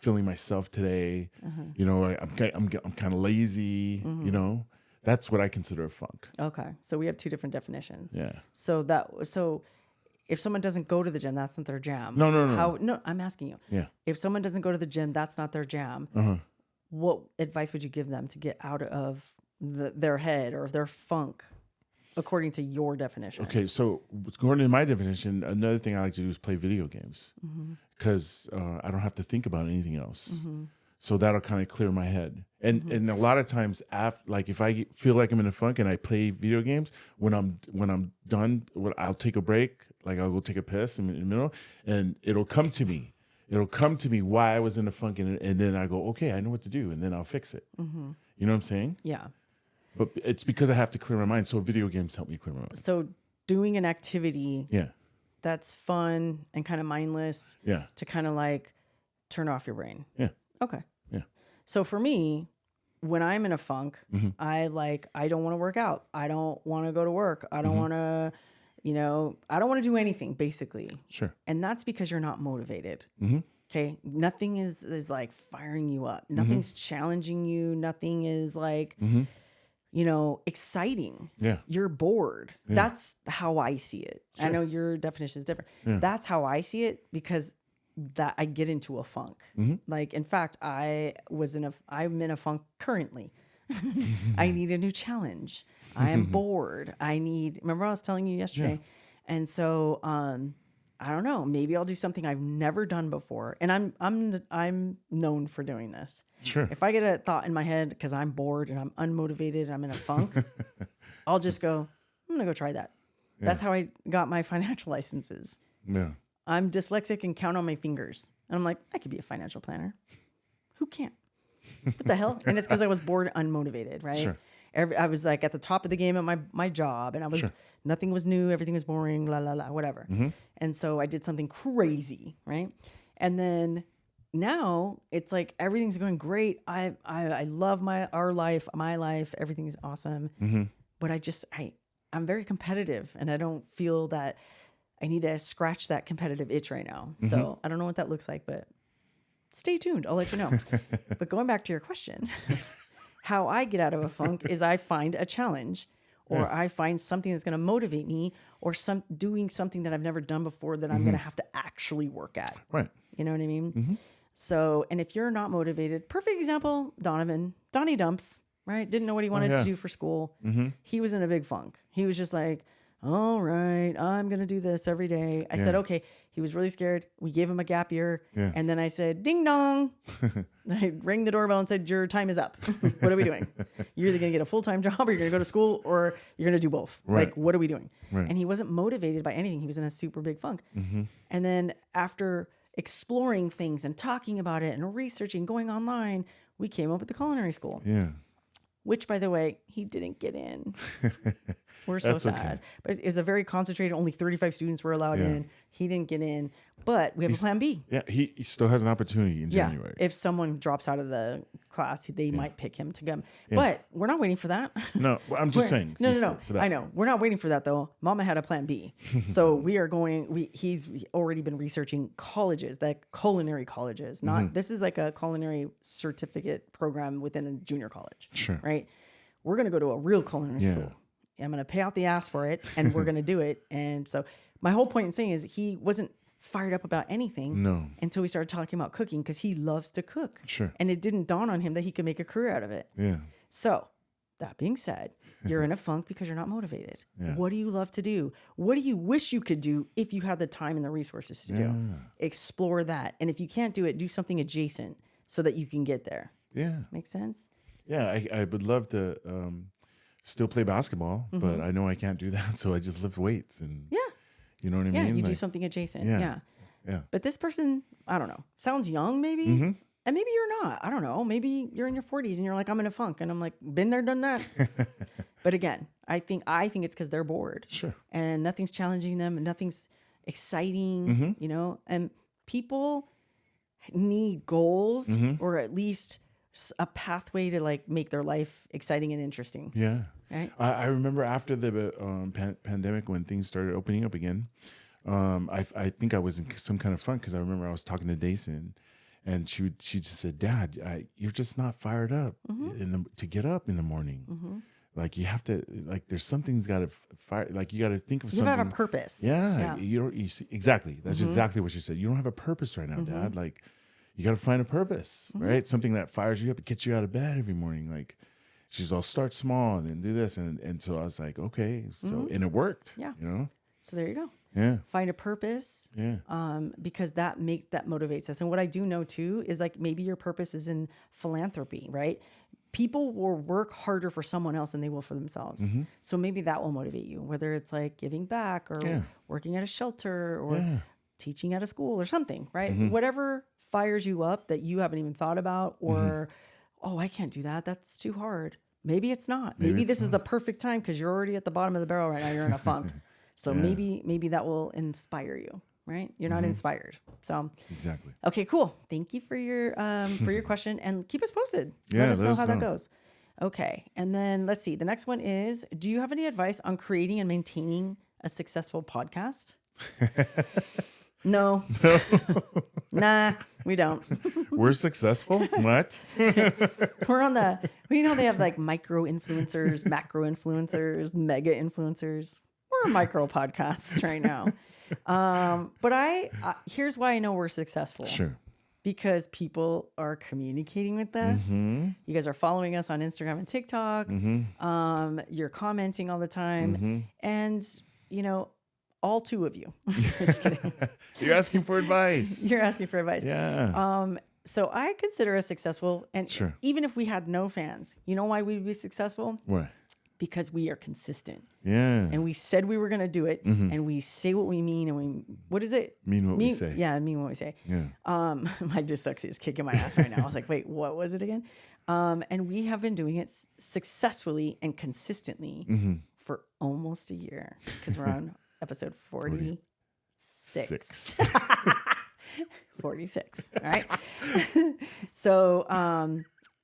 feeling myself today. I'm kind of lazy. That's what I consider a funk. Okay, so we have two different definitions. Yeah. So if someone doesn't go to the gym, that's not their jam. No. No, I'm asking you. Yeah. If someone doesn't go to the gym, that's not their jam. What advice would you give them to get out of their head or their funk, according to your definition? Okay, so according to my definition, another thing I like to do is play video games because I don't have to think about anything else. So that'll kind of clear my head. And a lot of times, if I feel like I'm in a funk and I play video games, when I'm done, I'll take a break. Like I'll go take a piss in the middle, and it'll come to me. It'll come to me why I was in a funk, and then I go, okay, I know what to do, and then I'll fix it. You know what I'm saying? Yeah. But it's because I have to clear my mind. So video games help me clear my mind. So doing an activity Yeah. that's fun and kind of mindless Yeah. to kind of like turn off your brain. Yeah. Okay. Yeah. So for me, when I'm in a funk, Mm-hmm. I don't want to work out. I don't want to go to work. I don't want to, I don't want to do anything basically. Sure. And that's because you're not motivated. Mm-hmm. Okay. Nothing is like firing you up. Nothing's challenging you. Nothing is like, exciting. Yeah. You're bored. Yeah. That's how I see it. I know your definition is different. Yeah. That's how I see it because that I get into a funk. Like, in fact, I'm in a funk currently. I need a new challenge. I am bored. Remember I was telling you yesterday? Yeah. And so, I don't know, maybe I'll do something I've never done before. And I'm known for doing this. Sure. If I get a thought in my head because I'm bored and I'm unmotivated, I'm in a funk, I'll just go, I'm going to go try that. Yeah. That's how I got my financial licenses. Yeah. I'm dyslexic and count on my fingers. And I'm like, I could be a financial planner. Who can't? What the hell? And it's because I was bored, unmotivated, right? Sure. I was like at the top of the game at my job, and I was nothing was new, everything was boring, la la la, whatever. And so I did something crazy, right? And then now it's like everything's going great. I love our life, my life, everything's awesome. But I'm very competitive, and I don't feel that I need to scratch that competitive itch right now. So I don't know what that looks like, but stay tuned. I'll let you know. But going back to your question, how I get out of a funk is I find a challenge, or I find something that's going to motivate me, or doing something that I've never done before that I'm going to have to actually work at. Right. You know what I mean? So, and if you're not motivated, perfect example, Donnie Dumps, right? Didn't know what he wanted to do for school. He was in a big funk. He was just like, all right, I'm going to do this every day. I said, okay. He was really scared. We gave him a gap year. Yeah. And then I said, ding dong. I rang the doorbell and said, your time is up. What are we doing? You're either going to get a full-time job, or you're going to go to school, or you're going to do both. Right. Like, what are we doing? Right. And he wasn't motivated by anything. He was in a super big funk. And then after exploring things and talking about it and researching, going online, we came up with the culinary school. Yeah. Which, by the way, he didn't get in. We're so sad. Okay. But it was a very concentrated, only 35 students were allowed in. He didn't get in. But we have a plan B. Yeah, he still has an opportunity in January. If someone drops out of the class, they might pick him to come. Yeah. But we're not waiting for that. No, I'm just saying. No. I know. We're not waiting for that, though. Mama had a plan B. So we are going, he's already been researching colleges, like culinary colleges. This is like a culinary certificate program within a junior college. Sure. Right? We're going to go to a real culinary school. I'm going to pay out the ass for it, and we're going to do it. And so my whole point in saying is he wasn't fired up about anything until we started talking about cooking, because he loves to cook. Sure. And it didn't dawn on him that he could make a career out of it. Yeah. So that being said, you're in a funk because you're not motivated. Yeah. What do you love to do? What do you wish you could do if you had the time and the resources to do? Explore that. And if you can't do it, do something adjacent so that you can get there. Yeah. Make sense? Yeah. I would love to still play basketball, but I know I can't do that. So I just lift weights and you know what I mean? Yeah, you do something adjacent. Yeah. But this person, I don't know, sounds young maybe. And maybe you're not. I don't know. Maybe you're in your 40s and you're like, I'm in a funk. And I'm like, been there, done that. But again, I think it's because they're bored. Sure. And nothing's challenging them and nothing's exciting, and people need goals or at least a pathway to like make their life exciting and interesting. Yeah. Right. I remember after the pandemic, when things started opening up again, I think I was in some kind of funk, because I remember I was talking to Dason, and she just said, Dad, you're just not fired up to get up in the morning. Like you have to, like there's something's got to fire, like you got to think of something. You have a purpose. Yeah. You see, exactly. That's exactly what she said. You don't have a purpose right now, Dad. Like you got to find a purpose, right? Something that fires you up, gets you out of bed every morning. Like she's all, start small and then do this. And so I was like, okay. So, and it worked, So there you go. Yeah. Find a purpose. Yeah. Because that motivates us. And what I do know too is like maybe your purpose is in philanthropy, right? People will work harder for someone else than they will for themselves. So maybe that will motivate you, whether it's like giving back or working at a shelter or teaching at a school or something, right? Whatever fires you up that you haven't even thought about, or, oh, I can't do that. That's too hard. Maybe it's not. Maybe this is the perfect time because you're already at the bottom of the barrel right now. You're in a funk. So maybe that will inspire you. right? You're not inspired. So Exactly. okay, cool. Thank you for your question, and keep us posted. Yeah, Let us know how that goes. Okay, and then let's see. The next one is: do you have any advice on creating and maintaining a successful podcast? No. Nah, we don't. We're successful. What? We're on the. You know they have like micro influencers, macro influencers, mega influencers. We're micro podcasts right now. But here's why I know we're successful. Sure. Because people are communicating with us. You guys are following us on Instagram and TikTok. You're commenting all the time. And, you know, all two of you. Just kidding. You're asking for advice. You're asking for advice. Yeah. So I consider us successful. And Sure. even if we had no fans, you know why we'd be successful? What? Because we are consistent. Yeah. And we said we were going to do it. And we say what we mean. And what is it? Mean what we say. Yeah, mean what we say. Yeah. My dyslexia is kicking my ass right now. I was like, wait, what was it again? And we have been doing it successfully and consistently for almost a year because we're on episode 46. 46, right? So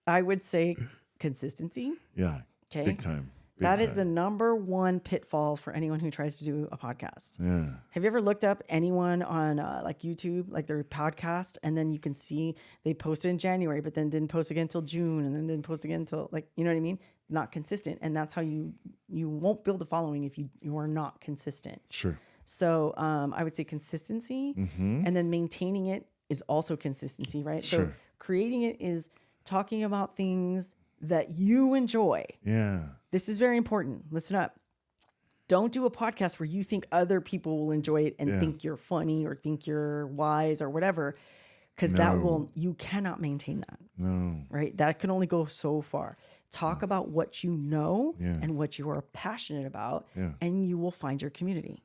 I would say consistency. Yeah. Okay. Big time. That is the number one pitfall for anyone who tries to do a podcast. Yeah. Have you ever looked up anyone on like YouTube, like their podcast, and then you can see they posted in January, but then didn't post again until June, and then didn't post again until like, you know what I mean? Not consistent. And that's how you won't build a following if you are not consistent. Sure. So I would say consistency, and then maintaining it is also consistency, right? Sure. So creating it is talking about things that you enjoy. Yeah. This is very important. Listen up. Don't do a podcast where you think other people will enjoy it and think you're funny or think you're wise or whatever, because you cannot maintain that. No. Right? That can only go so far. Talk about what you know and what you are passionate about, and you will find your community.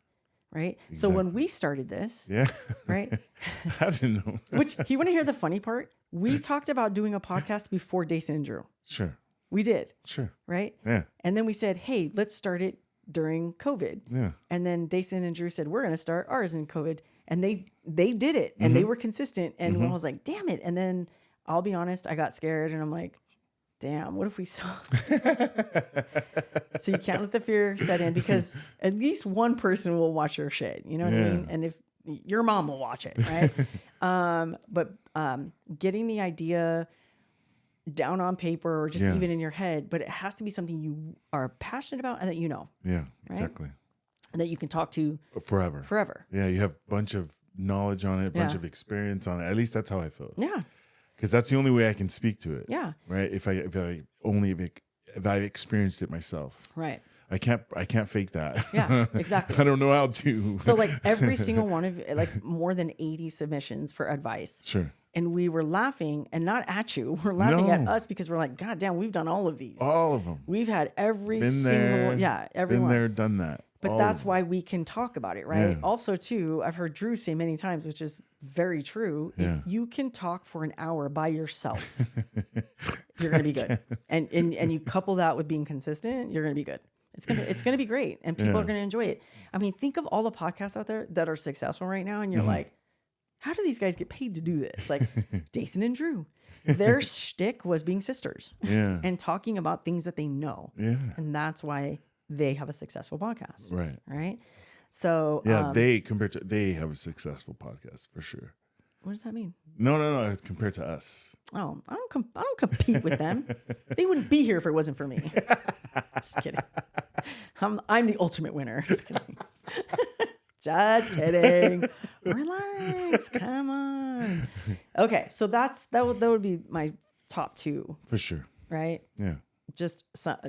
Right? Exactly. So when we started this, right? I didn't know. Which, you want to hear the funny part? We talked about doing a podcast before Dason and Drew. Sure. We did. Sure. Right? Yeah. And then we said, hey, let's start it during COVID. Yeah. And then Dason and Drew said, we're going to start ours in COVID. And they did it, and they were consistent. And I was like, damn it. And then I'll be honest, I got scared, and I'm like, damn, what if we saw? So you can't let the fear set in, because at least one person will watch your shit. You know what I mean? And if your mom will watch it, right? But getting the idea down on paper or just even in your head, but it has to be something you are passionate about and that you know. Yeah, exactly. And that you can talk to forever. Yeah, you have a bunch of knowledge on it, a bunch of experience on it. At least that's how I feel. Yeah. Because that's the only way I can speak to it. Yeah. Right. If I've experienced it myself. Right. I can't fake that. Yeah, exactly. I don't know how to. So like every single one of like more than 80 submissions for advice. Sure. And we were laughing, and not at you. We're laughing at us because we're like, God damn, we've done all of these. All of them. We've had every Been single, there, everyone. Been there, done that. But that's why we can talk about it, right? Yeah. Also, too, I've heard Drew say many times, which is very true. Yeah. If you can talk for an hour by yourself, you're going to be good. And you couple that with being consistent, you're going to be good. It's gonna be great, and people are going to enjoy it. I mean, think of all the podcasts out there that are successful right now, and you're like, how do these guys get paid to do this? Like Dason and Drew, their shtick was being sisters and talking about things that they know. Yeah. And that's why they have a successful podcast. Right. Right. So they have a successful podcast for sure. What does that mean? No. It's compared to us. Oh, I don't compete with them. They wouldn't be here if it wasn't for me. Just kidding. I'm the ultimate winner. Just kidding. Just kidding. Relax. Come on. Okay, so that would be my top two. For sure. Right? Yeah. Just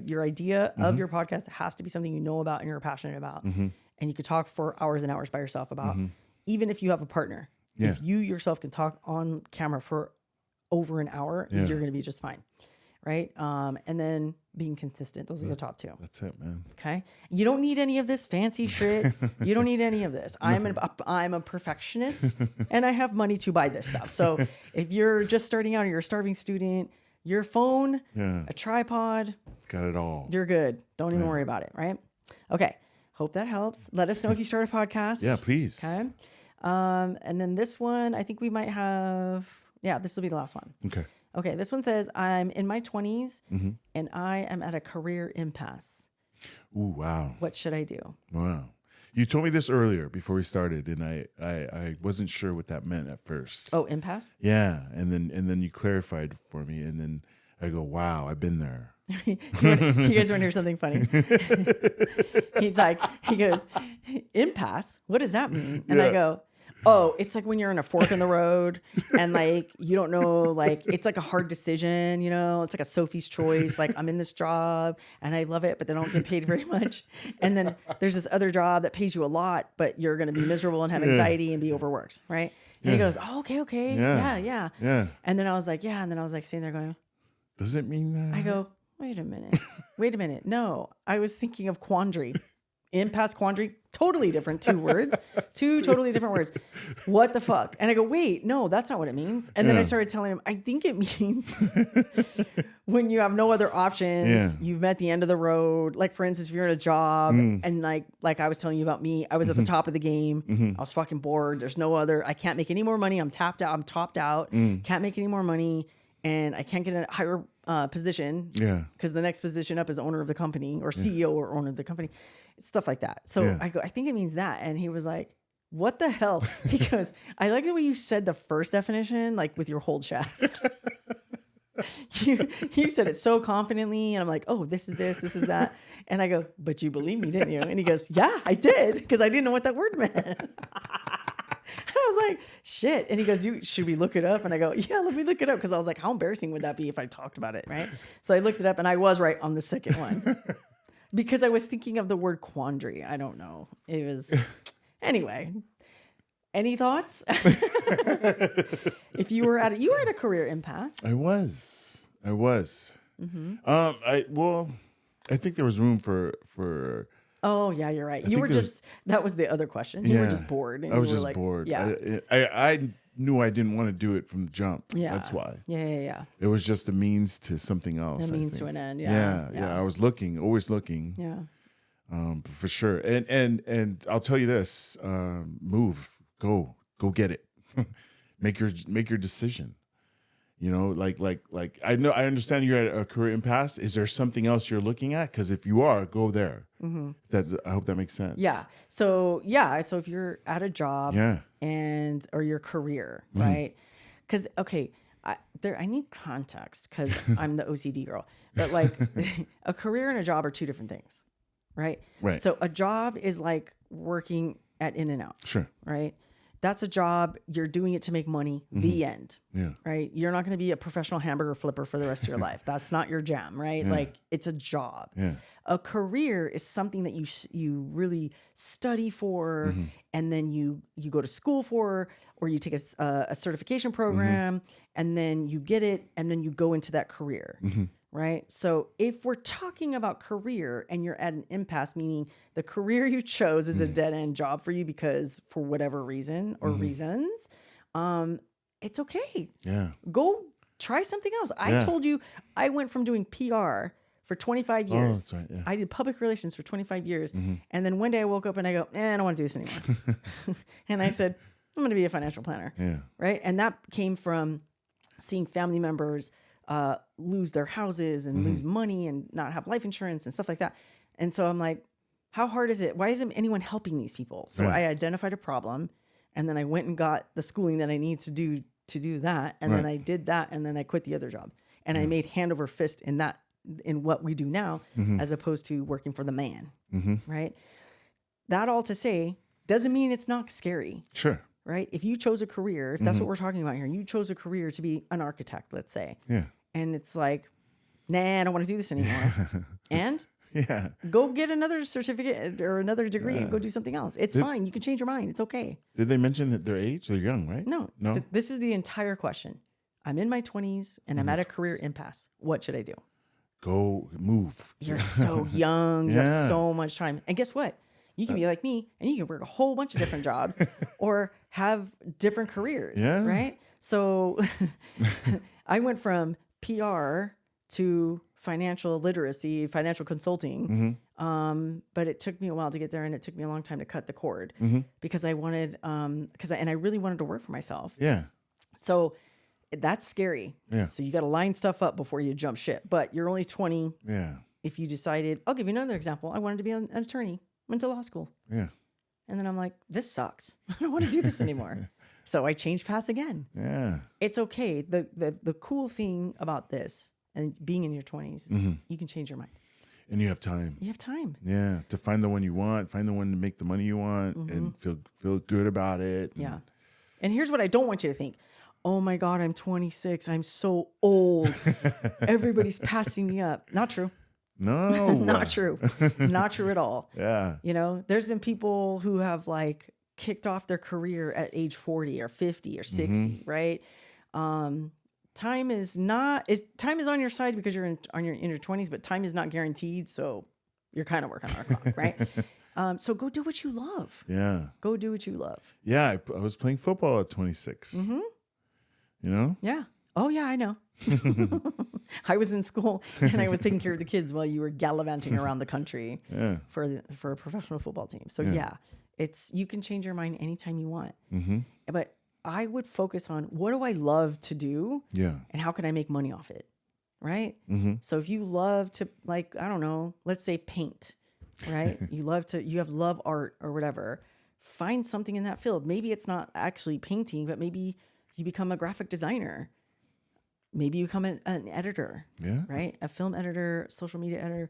your idea of your podcast has to be something you know about and you're passionate about. And you could talk for hours and hours by yourself about, even if you have a partner. Yeah. If you yourself can talk on camera for over an hour, you're going to be just fine. Right? And then being consistent. Those are the top two. That's it, man. Okay. You don't need any of this fancy shit. You don't need any of this. I'm a perfectionist, and I have money to buy this stuff. So if you're just starting out or you're a starving student, your phone, a tripod, it's got it all. You're good. Don't even worry about it. Right? Okay. Hope that helps. Let us know if you start a podcast. Yeah, please. Okay. And then this one, I think we might have, this will be the last one. Okay. This one says, I'm in my 20s and I am at a career impasse. Ooh, wow. What should I do? Wow. You told me this earlier before we started, and I wasn't sure what that meant at first. Oh, impasse? Yeah. And then you clarified for me, and then I go, wow, I've been there. You guys want to hear something funny? He goes, impasse? What does that mean? And I go, oh, it's like when you're in a fork in the road and like, you don't know, like, it's like a hard decision, you know, it's like a Sophie's choice. Like, I'm in this job and I love it, but they don't get paid very much. And then there's this other job that pays you a lot, but you're going to be miserable and have anxiety and be overworked. Right. And he goes, oh, okay. Yeah. And then I was like, And then I was like sitting there going, does it mean that? I go, wait a minute. No, I was thinking of quandary. Impasse, quandary, totally different. Two words, two totally different words. What the fuck? And I go, wait, no, that's not what it means. And then I started telling him, I think it means when you have no other options, you've met the end of the road. Like, for instance, if you're in a job and like I was telling you about me, I was at the top of the game. I was fucking bored. There's no other, I can't make any more money. I'm tapped out. I'm topped out. Can't make any more money. And I can't get a higher position. Yeah. Because the next position up is owner of the company or CEO or owner of the company. Stuff like that. So I go, I think it means that. And he was like, what the hell? He goes, I like the way you said the first definition, like with your whole chest. you said it so confidently. And I'm like, oh, this is this is that. And I go, but you believe me, didn't you? And he goes, yeah, I did. Because I didn't know what that word meant. I was like, shit. And he goes, should we look it up? And I go, yeah, let me look it up. Because I was like, how embarrassing would that be if I talked about it, right? So I looked it up and I was right on the second one. Because I was thinking of the word quandary. I don't know. It was... Anyway. Any thoughts? If you were at a career impasse. I was. Mm-hmm. I think there was room for Oh, yeah, you're right. You were just... That was the other question. You were just bored. And I was just bored. Yeah. I knew I didn't want to do it from the jump. Yeah. That's why. Yeah. It was just a means to something else. A means to an end. Yeah. I was always looking. Yeah. For sure. And I'll tell you this, move, go get it. make your decision. You know, like I understand you're at a career impasse. Is there something else you're looking at? Because if you are, go there. Mm-hmm. I hope that makes sense. Yeah. So if you're at a job, or your career, right? Because I need context because I'm the OCD girl. But like, a career and a job are two different things, right? Right. So a job is like working at In-N-Out. Sure. Right. That's a job. You're doing it to make money. The end. Yeah. Right. You're not going to be a professional hamburger flipper for the rest of your life. That's not your jam. Right. Yeah. Like, it's a job. Yeah. A career is something that you really study for, and then you go to school for, or you take a certification program, and then you get it, and then you go into that career. Right. So if we're talking about career and you're at an impasse, meaning the career you chose is a dead end job for you because for whatever reason or reasons, it's okay. Yeah. Go try something else. I told you I went from doing PR for 25 years. Oh, that's right. Yeah. I did public relations for 25 years. And then one day I woke up and I go, I don't want to do this anymore. And I said, I'm going to be a financial planner. Yeah. Right. And that came from seeing family members lose their houses and lose money and not have life insurance and stuff like that. And so I'm like, how hard is it? Why isn't anyone helping these people? So I identified a problem, and then I went and got the schooling that I need to do that. And then I did that, and then I quit the other job. And I made hand over fist in what we do now, as opposed to working for the man. Right. That all to say, doesn't mean it's not scary. Sure. Right. If you chose a career, if that's what we're talking about here, and you chose a career to be an architect, let's say. Yeah. And it's like, nah, I don't want to do this anymore. And go get another certificate or another degree and go do something else. It's fine. You can change your mind. It's okay. Did they mention that their age? They're young, right? No. This is the entire question. I'm in my 20s and I'm at a career impasse. What should I do? Go move. You're so young. You have so much time. And guess what? You can be like me and you can work a whole bunch of different jobs or have different careers. Yeah. Right. So I went from PR to financial literacy, financial consulting. But it took me a while to get there, and it took me a long time to cut the cord because I wanted, and I really wanted to work for myself. Yeah. So that's scary. Yeah. So you got to line stuff up before you jump ship, but you're only 20. Yeah. If you decided, I'll give you another example. I wanted to be an attorney, went to law school. Yeah. And then I'm like, this sucks. I don't want to do this anymore. So I changed paths again. Yeah. It's okay. The cool thing about this and being in your 20s, you can change your mind. And you have time. You have time. Yeah. To find the one you want, find the one to make the money you want and feel good about it. Yeah. And here's what I don't want you to think. Oh my God, I'm 26. I'm so old. Everybody's passing me up. Not true. No. Not true. Not true at all. Yeah. You know, there's been people who have like kicked off their career at age 40 or 50 or 60, right? Time is on your side because you're in your 20s, but time is not guaranteed. So you're kind of working on a clock, right? So go do what you love. Yeah. Go do what you love. Yeah. I was playing football at 26. You know? Yeah. Oh yeah, I know. I was in school and I was taking care of the kids while you were gallivanting around the country for a professional football team. So you can change your mind anytime you want. But I would focus on what do I love to do? Yeah. And how can I make money off it? Right? So if you love to, like, I don't know, let's say paint, right? You have love art or whatever. Find something in that field. Maybe it's not actually painting, but maybe you become a graphic designer. Maybe you become an editor, right? A film editor, social media editor,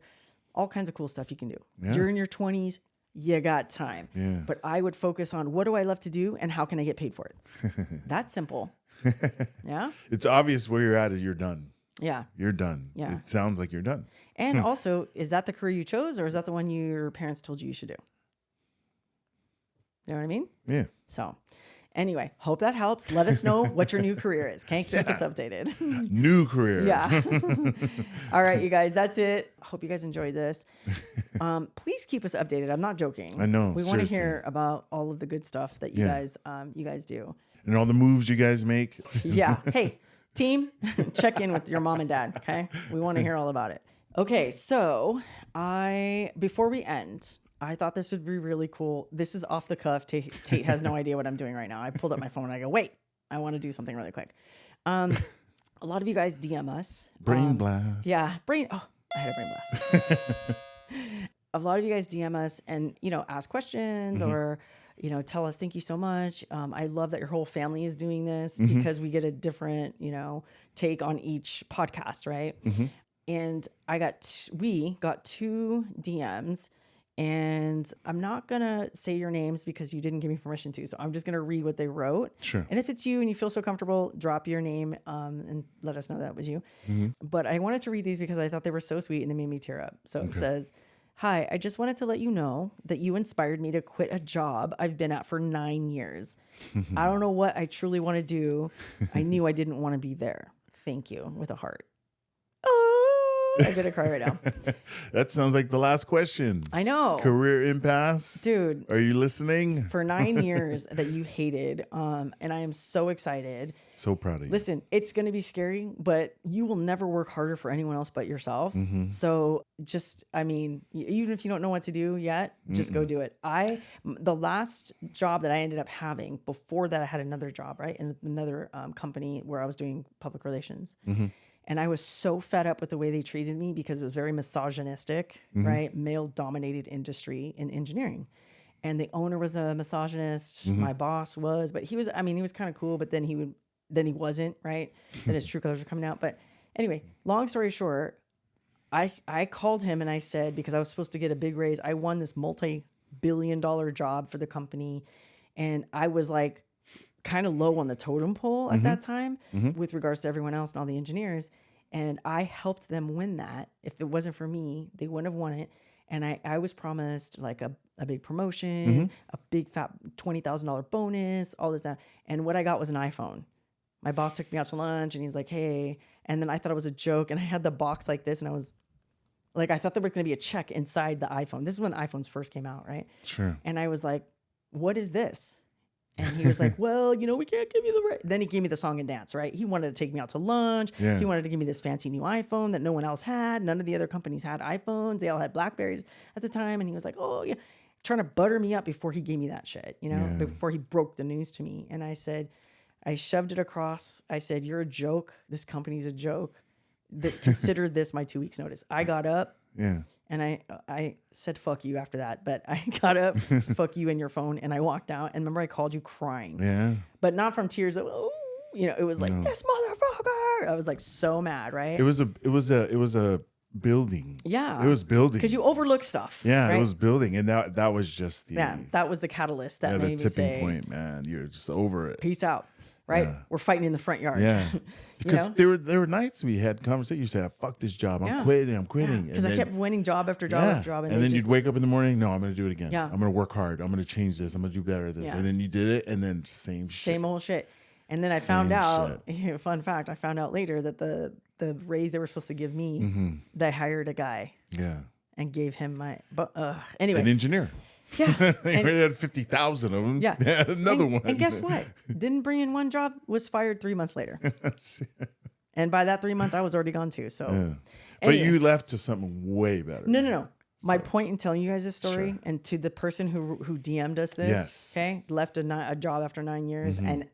all kinds of cool stuff you can do. Yeah. You're in your 20s, you got time. Yeah. But I would focus on what do I love to do and how can I get paid for it? That's simple. Yeah? It's obvious where you're at is you're done. Yeah. You're done. Yeah. It sounds like you're done. And also, is that the career you chose or is that the one your parents told you should do? You know what I mean? Yeah. So anyway, hope that helps. Let us know what your new career is. Keep us updated. New career. Yeah. All right, you guys, that's it. Hope you guys enjoyed this. Please keep us updated. I'm not joking. I know. We want to hear about all of the good stuff that you guys do. And all the moves you guys make. Yeah. Hey, team, check in with your mom and dad. Okay. We want to hear all about it. Okay. So before we end, I thought this would be really cool. This is off the cuff. Tate has no idea what I'm doing right now. I pulled up my phone and I go, wait, I want to do something really quick. A lot of you guys DM us. Brain blast. Yeah. Oh, I had a brain blast. A lot of you guys DM us and, ask questions or, tell us, thank you so much. I love that your whole family is doing this because we get a different, take on each podcast. Right. And we got 2 DMs. And I'm not going to say your names because you didn't give me permission to. So I'm just going to read what they wrote. Sure. And if it's you and you feel so comfortable, drop your name and let us know that was you. But I wanted to read these because I thought they were so sweet and they made me tear up. So it says, hi, I just wanted to let you know that you inspired me to quit a job I've been at for 9 years. I don't know what I truly want to do. I knew I didn't want to be there. Thank you, with a heart. I'm going to cry right now. That sounds like the last question. I know. Career impasse. Dude. Are you listening? For 9 years that you hated. And I am so excited. So proud of you. Listen, it's going to be scary, but you will never work harder for anyone else but yourself. So even if you don't know what to do yet, just go do it. The last job that I ended up having, before that I had another job, right? In another company where I was doing public relations. And I was so fed up with the way they treated me because it was very misogynistic, right? Male-dominated industry in engineering. And the owner was a misogynist. My boss was, but he was kind of cool, but then he wasn't, right? Then his true colors were coming out. But anyway, long story short, I called him and I said, because I was supposed to get a big raise, I won this multi-billion-dollar job for the company. And I was like, kind of low on the totem pole at that time with regards to everyone else and all the engineers. And I helped them win that. If it wasn't for me, they wouldn't have won it. And I was promised like a big promotion, a big fat $20,000 bonus, all this stuff. And what I got was an iPhone. My boss took me out to lunch and he's like, hey. And then I thought it was a joke. And I had the box like this and I was like, I thought there was going to be a check inside the iPhone. This is when iPhones first came out, right? Sure. And I was like, what is this? And he was like, well, we can't give you the right. Then he gave me the song and dance, right? He wanted to take me out to lunch. Yeah. He wanted to give me this fancy new iPhone that no one else had. None of the other companies had iPhones. They all had Blackberries at the time. And he was like, oh, yeah, trying to butter me up before he gave me that shit, before he broke the news to me. And I said, I shoved it across. I said, you're a joke. This company's a joke. Consider this my 2 weeks notice. I got up. Yeah. And I said, fuck you after that. But I got up, fuck you and your phone. And I walked out. And remember, I called you crying. Yeah. But not from tears of, oh, it was like, this motherfucker. I was like so mad, right? It was a building. Yeah. It was building. Because you overlook stuff. Yeah, right? it was building. And that was just that was the catalyst that made me the tipping say, point, man. You're just over it. peace out. Right? Yeah. We're fighting in the front yard. Yeah. Because there were nights we had conversations. You said, fuck this job. I'm quitting. Because I kept winning job after job after job. And then you'd wake up in the morning. No, I'm going to do it again. Yeah. I'm going to work hard. I'm going to change this. I'm going to do better at this. And then you did it. And then same old shit. And then I found out, fun fact, I found out later that the raise they were supposed to give me, they hired a guy. Yeah. And gave him anyway. An engineer. Yeah. They already had 50,000 of them. Yeah. Another one. And guess what? Didn't bring in one job, was fired 3 months later. And by that 3 months, I was already gone too. So, But you left to something way better. No. My point in telling you guys this story, and to the person who DM'd us this, okay, left a job after 9 years, and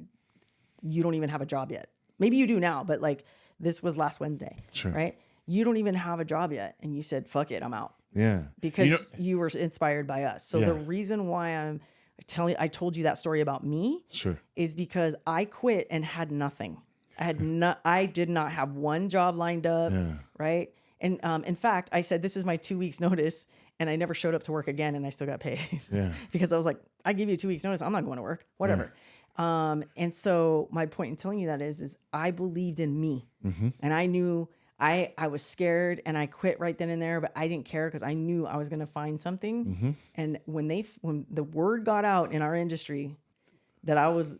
you don't even have a job yet. Maybe you do now, but like this was last Wednesday, right? You don't even have a job yet, and you said, "Fuck it, I'm out." Yeah. Because you were inspired by us. So the reason why I told you that story about me is because I quit and had nothing. I did not have one job lined up, right? And in fact, I said, this is my 2 weeks notice, and I never showed up to work again, and I still got paid. Because I was like, I give you 2 weeks notice, I'm not going to work, whatever. And so my point in telling you that is I believed in me, and I knew I was scared, and I quit right then and there, but I didn't care because I knew I was going to find something. And when the word got out in our industry that I was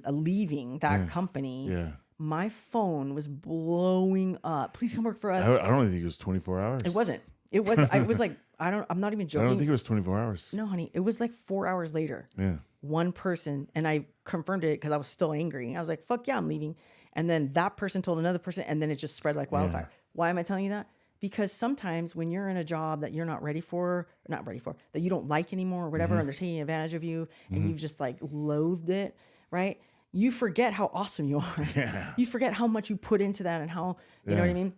leaving that company, my phone was blowing up. Please come work for us. I don't think it was 24 hours. It wasn't. It was. I was like, I'm not even joking. I don't think it was 24 hours. No, honey, it was like 4 hours later. Yeah. One person, and I confirmed it because I was still angry. I was like, fuck yeah, I'm leaving. And then that person told another person, and then it just spread like wildfire. Why am I telling you that? Because sometimes when you're in a job that you're not ready for, that you don't like anymore or whatever, and they're taking advantage of you, and you've just like loathed it, right? You forget how awesome you are. Yeah. You forget how much you put into that and how, you know what I mean?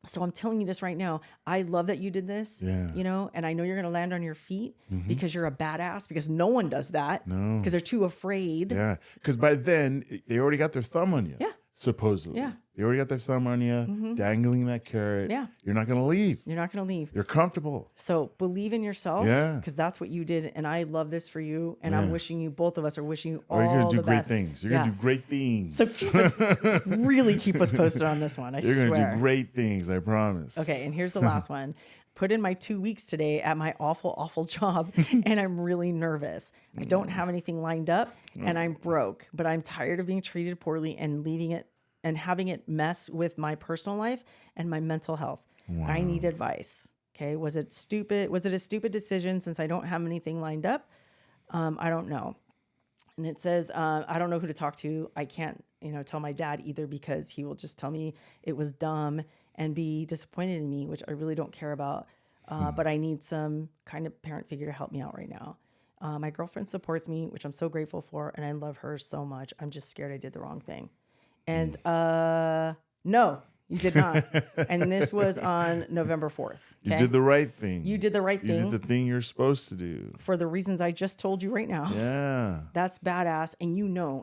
So I'm telling you this right now. I love that you did this, and I know you're going to land on your feet because you're a badass, because no one does that because they're too afraid. Yeah. Because by then they already got their thumb on you. Yeah. Supposedly. Yeah. They already got their thumb on you, dangling that carrot. Yeah. You're not going to leave. You're not going to leave. You're comfortable. So believe in yourself. Yeah. Because that's what you did. And I love this for you. And I'm wishing you, both of us are wishing you all you're going to do the great best. things. You're going to do great things. So really keep us posted on this one. You're going to do great things. I promise. Okay. And here's the last one. Put in my 2 weeks today at my awful job, and I'm really nervous. I don't have anything lined up, and I'm broke, but I'm tired of being treated poorly and leaving it and having it mess with my personal life and my mental health. Wow. I need advice. Okay. Was it stupid? Was it a stupid decision since I don't have anything lined up? I don't know. And it says, I don't know who to talk to. I can't, tell my dad either, because he will just tell me it was dumb and be disappointed in me, which I really don't care about. But I need some kind of parent figure to help me out right now. My girlfriend supports me, which I'm so grateful for, and I love her so much. I'm just scared I did the wrong thing. And no, you did not. And this was on November 4th. Okay? You did the right thing. You did the right thing. You did the thing you're supposed to do. For the reasons I just told you right now. Yeah. That's badass. And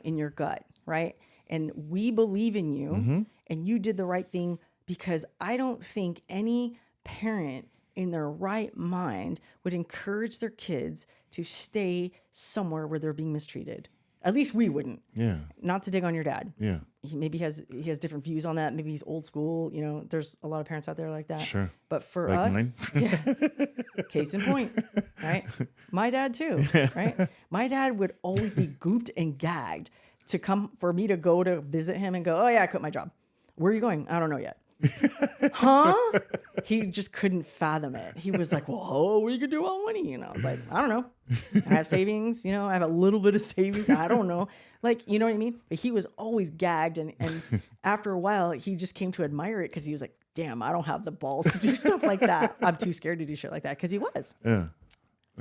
in your gut, right? And we believe in you, and you did the right thing, because I don't think any parent in their right mind would encourage their kids to stay somewhere where they're being mistreated. At least we wouldn't. Yeah. Not to dig on your dad. Yeah. He has different views on that. Maybe he's old school. There's a lot of parents out there like that. Sure. But for us, case in point, right? My dad too, right? My dad would always be gooped and gagged for me to go to visit him and go, oh yeah, I quit my job. Where are you going? I don't know yet. Huh? He just couldn't fathom it. He was like, well, what are you gonna do all money? And I was like, I don't know. I have savings, I have a little bit of savings. I don't know. Like, you know what I mean? But he was always gagged. And after a while, he just came to admire it because he was like, damn, I don't have the balls to do stuff like that. I'm too scared to do shit like that because he was. Yeah.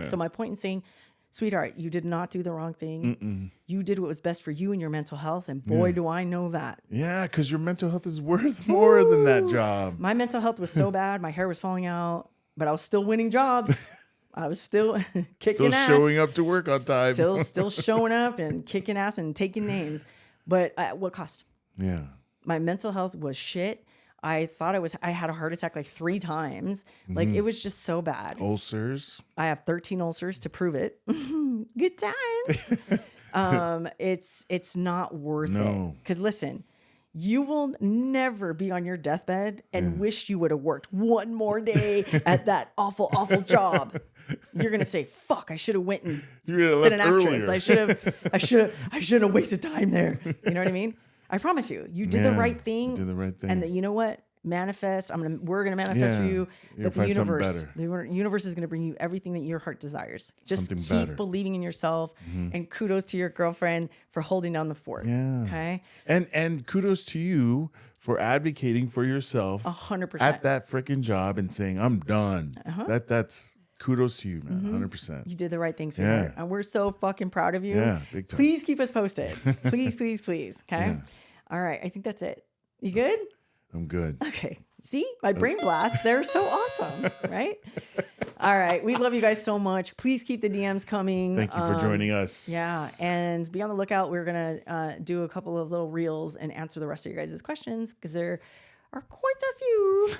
So my point in saying, sweetheart, you did not do the wrong thing. Mm-mm. You did what was best for you and your mental health. And boy, do I know that. Yeah, because your mental health is worth more than that job. My mental health was so bad. My hair was falling out, but I was still winning jobs. I was still kicking ass. Still showing up to work on time. Still showing up and kicking ass and taking names. But at what cost? Yeah. My mental health was shit. I thought I had a heart attack like 3 times. Like it was just so bad. Ulcers. I have 13 ulcers to prove it. Good times. It's not worth it. Because listen, you will never be on your deathbed and wish you would have worked one more day at that awful, awful job. You're gonna say, "Fuck! I should have went and been an actress. Earlier. I should have wasted time there." You know what I mean? I promise you, you did the right thing. You did the right thing. And that, you know what? Manifest. We're gonna manifest for you. But the universe is gonna bring you everything that your heart desires. Just keep believing in yourself. And kudos to your girlfriend for holding down the fort. Yeah. Okay. And kudos to you for advocating for yourself 100% at that freaking job and saying, I'm done. That's kudos to you, man. 100%. You did the right thing, sweetheart. And we're so fucking proud of you. Yeah, big time. Please keep us posted. Please, please, please. Okay. Yeah. All right. I think that's it. You good? I'm good. Okay. See, my brain blasts. They're so awesome, right? All right. We love you guys so much. Please keep the DMs coming. Thank you for joining us. Yeah. And be on the lookout. We're going to do a couple of little reels and answer the rest of your guys' questions because there are quite a few.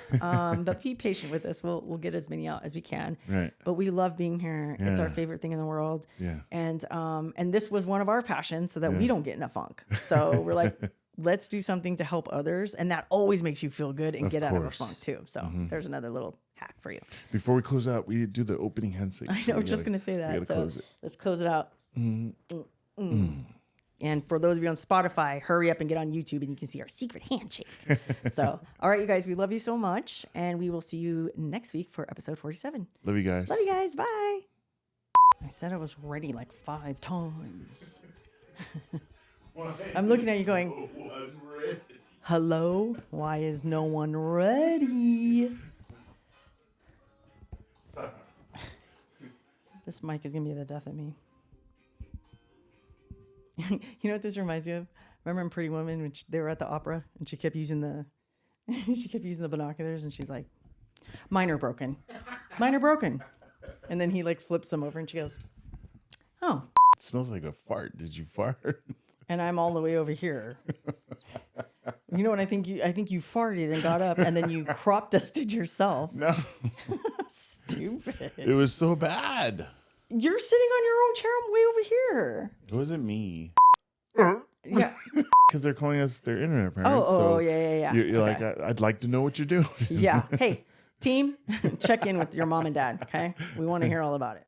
But be patient with us. We'll get as many out as we can. Right. But we love being here. Yeah. It's our favorite thing in the world. Yeah. And this was one of our passions so that we don't get in a funk. So we're like, let's do something to help others. And that always makes you feel good and get out of a funk too. So there's another little hack for you. Before we close out, we do the opening handshake. I know, I was just going to say that. We got to close it. Let's close it out. And for those of you on Spotify, hurry up and get on YouTube and you can see our secret handshake. So, all right, you guys, we love you so much. And we will see you next week for episode 47. Love you guys. Love you guys. Bye. I said I was ready like 5 times. I'm looking at you going, hello? Why is no one ready? This mic is going to be the death of me. You know what this reminds me of? Remember in Pretty Woman when they were at the opera and she kept using the binoculars and she's like, mine are broken. Mine are broken. And then he like flips them over and she goes, oh. It smells like a fart. Did you fart? And I'm all the way over here. You know what I think you farted and got up and then you crop dusted yourself. No. Stupid. It was so bad. You're sitting on your own chair. I'm way over here. It wasn't me. Yeah. Because they're calling us their internet parents. Yeah. You're okay. Like, I'd like to know what you're doing. Yeah. Hey, team, check in with your mom and dad, okay? We want to hear all about it.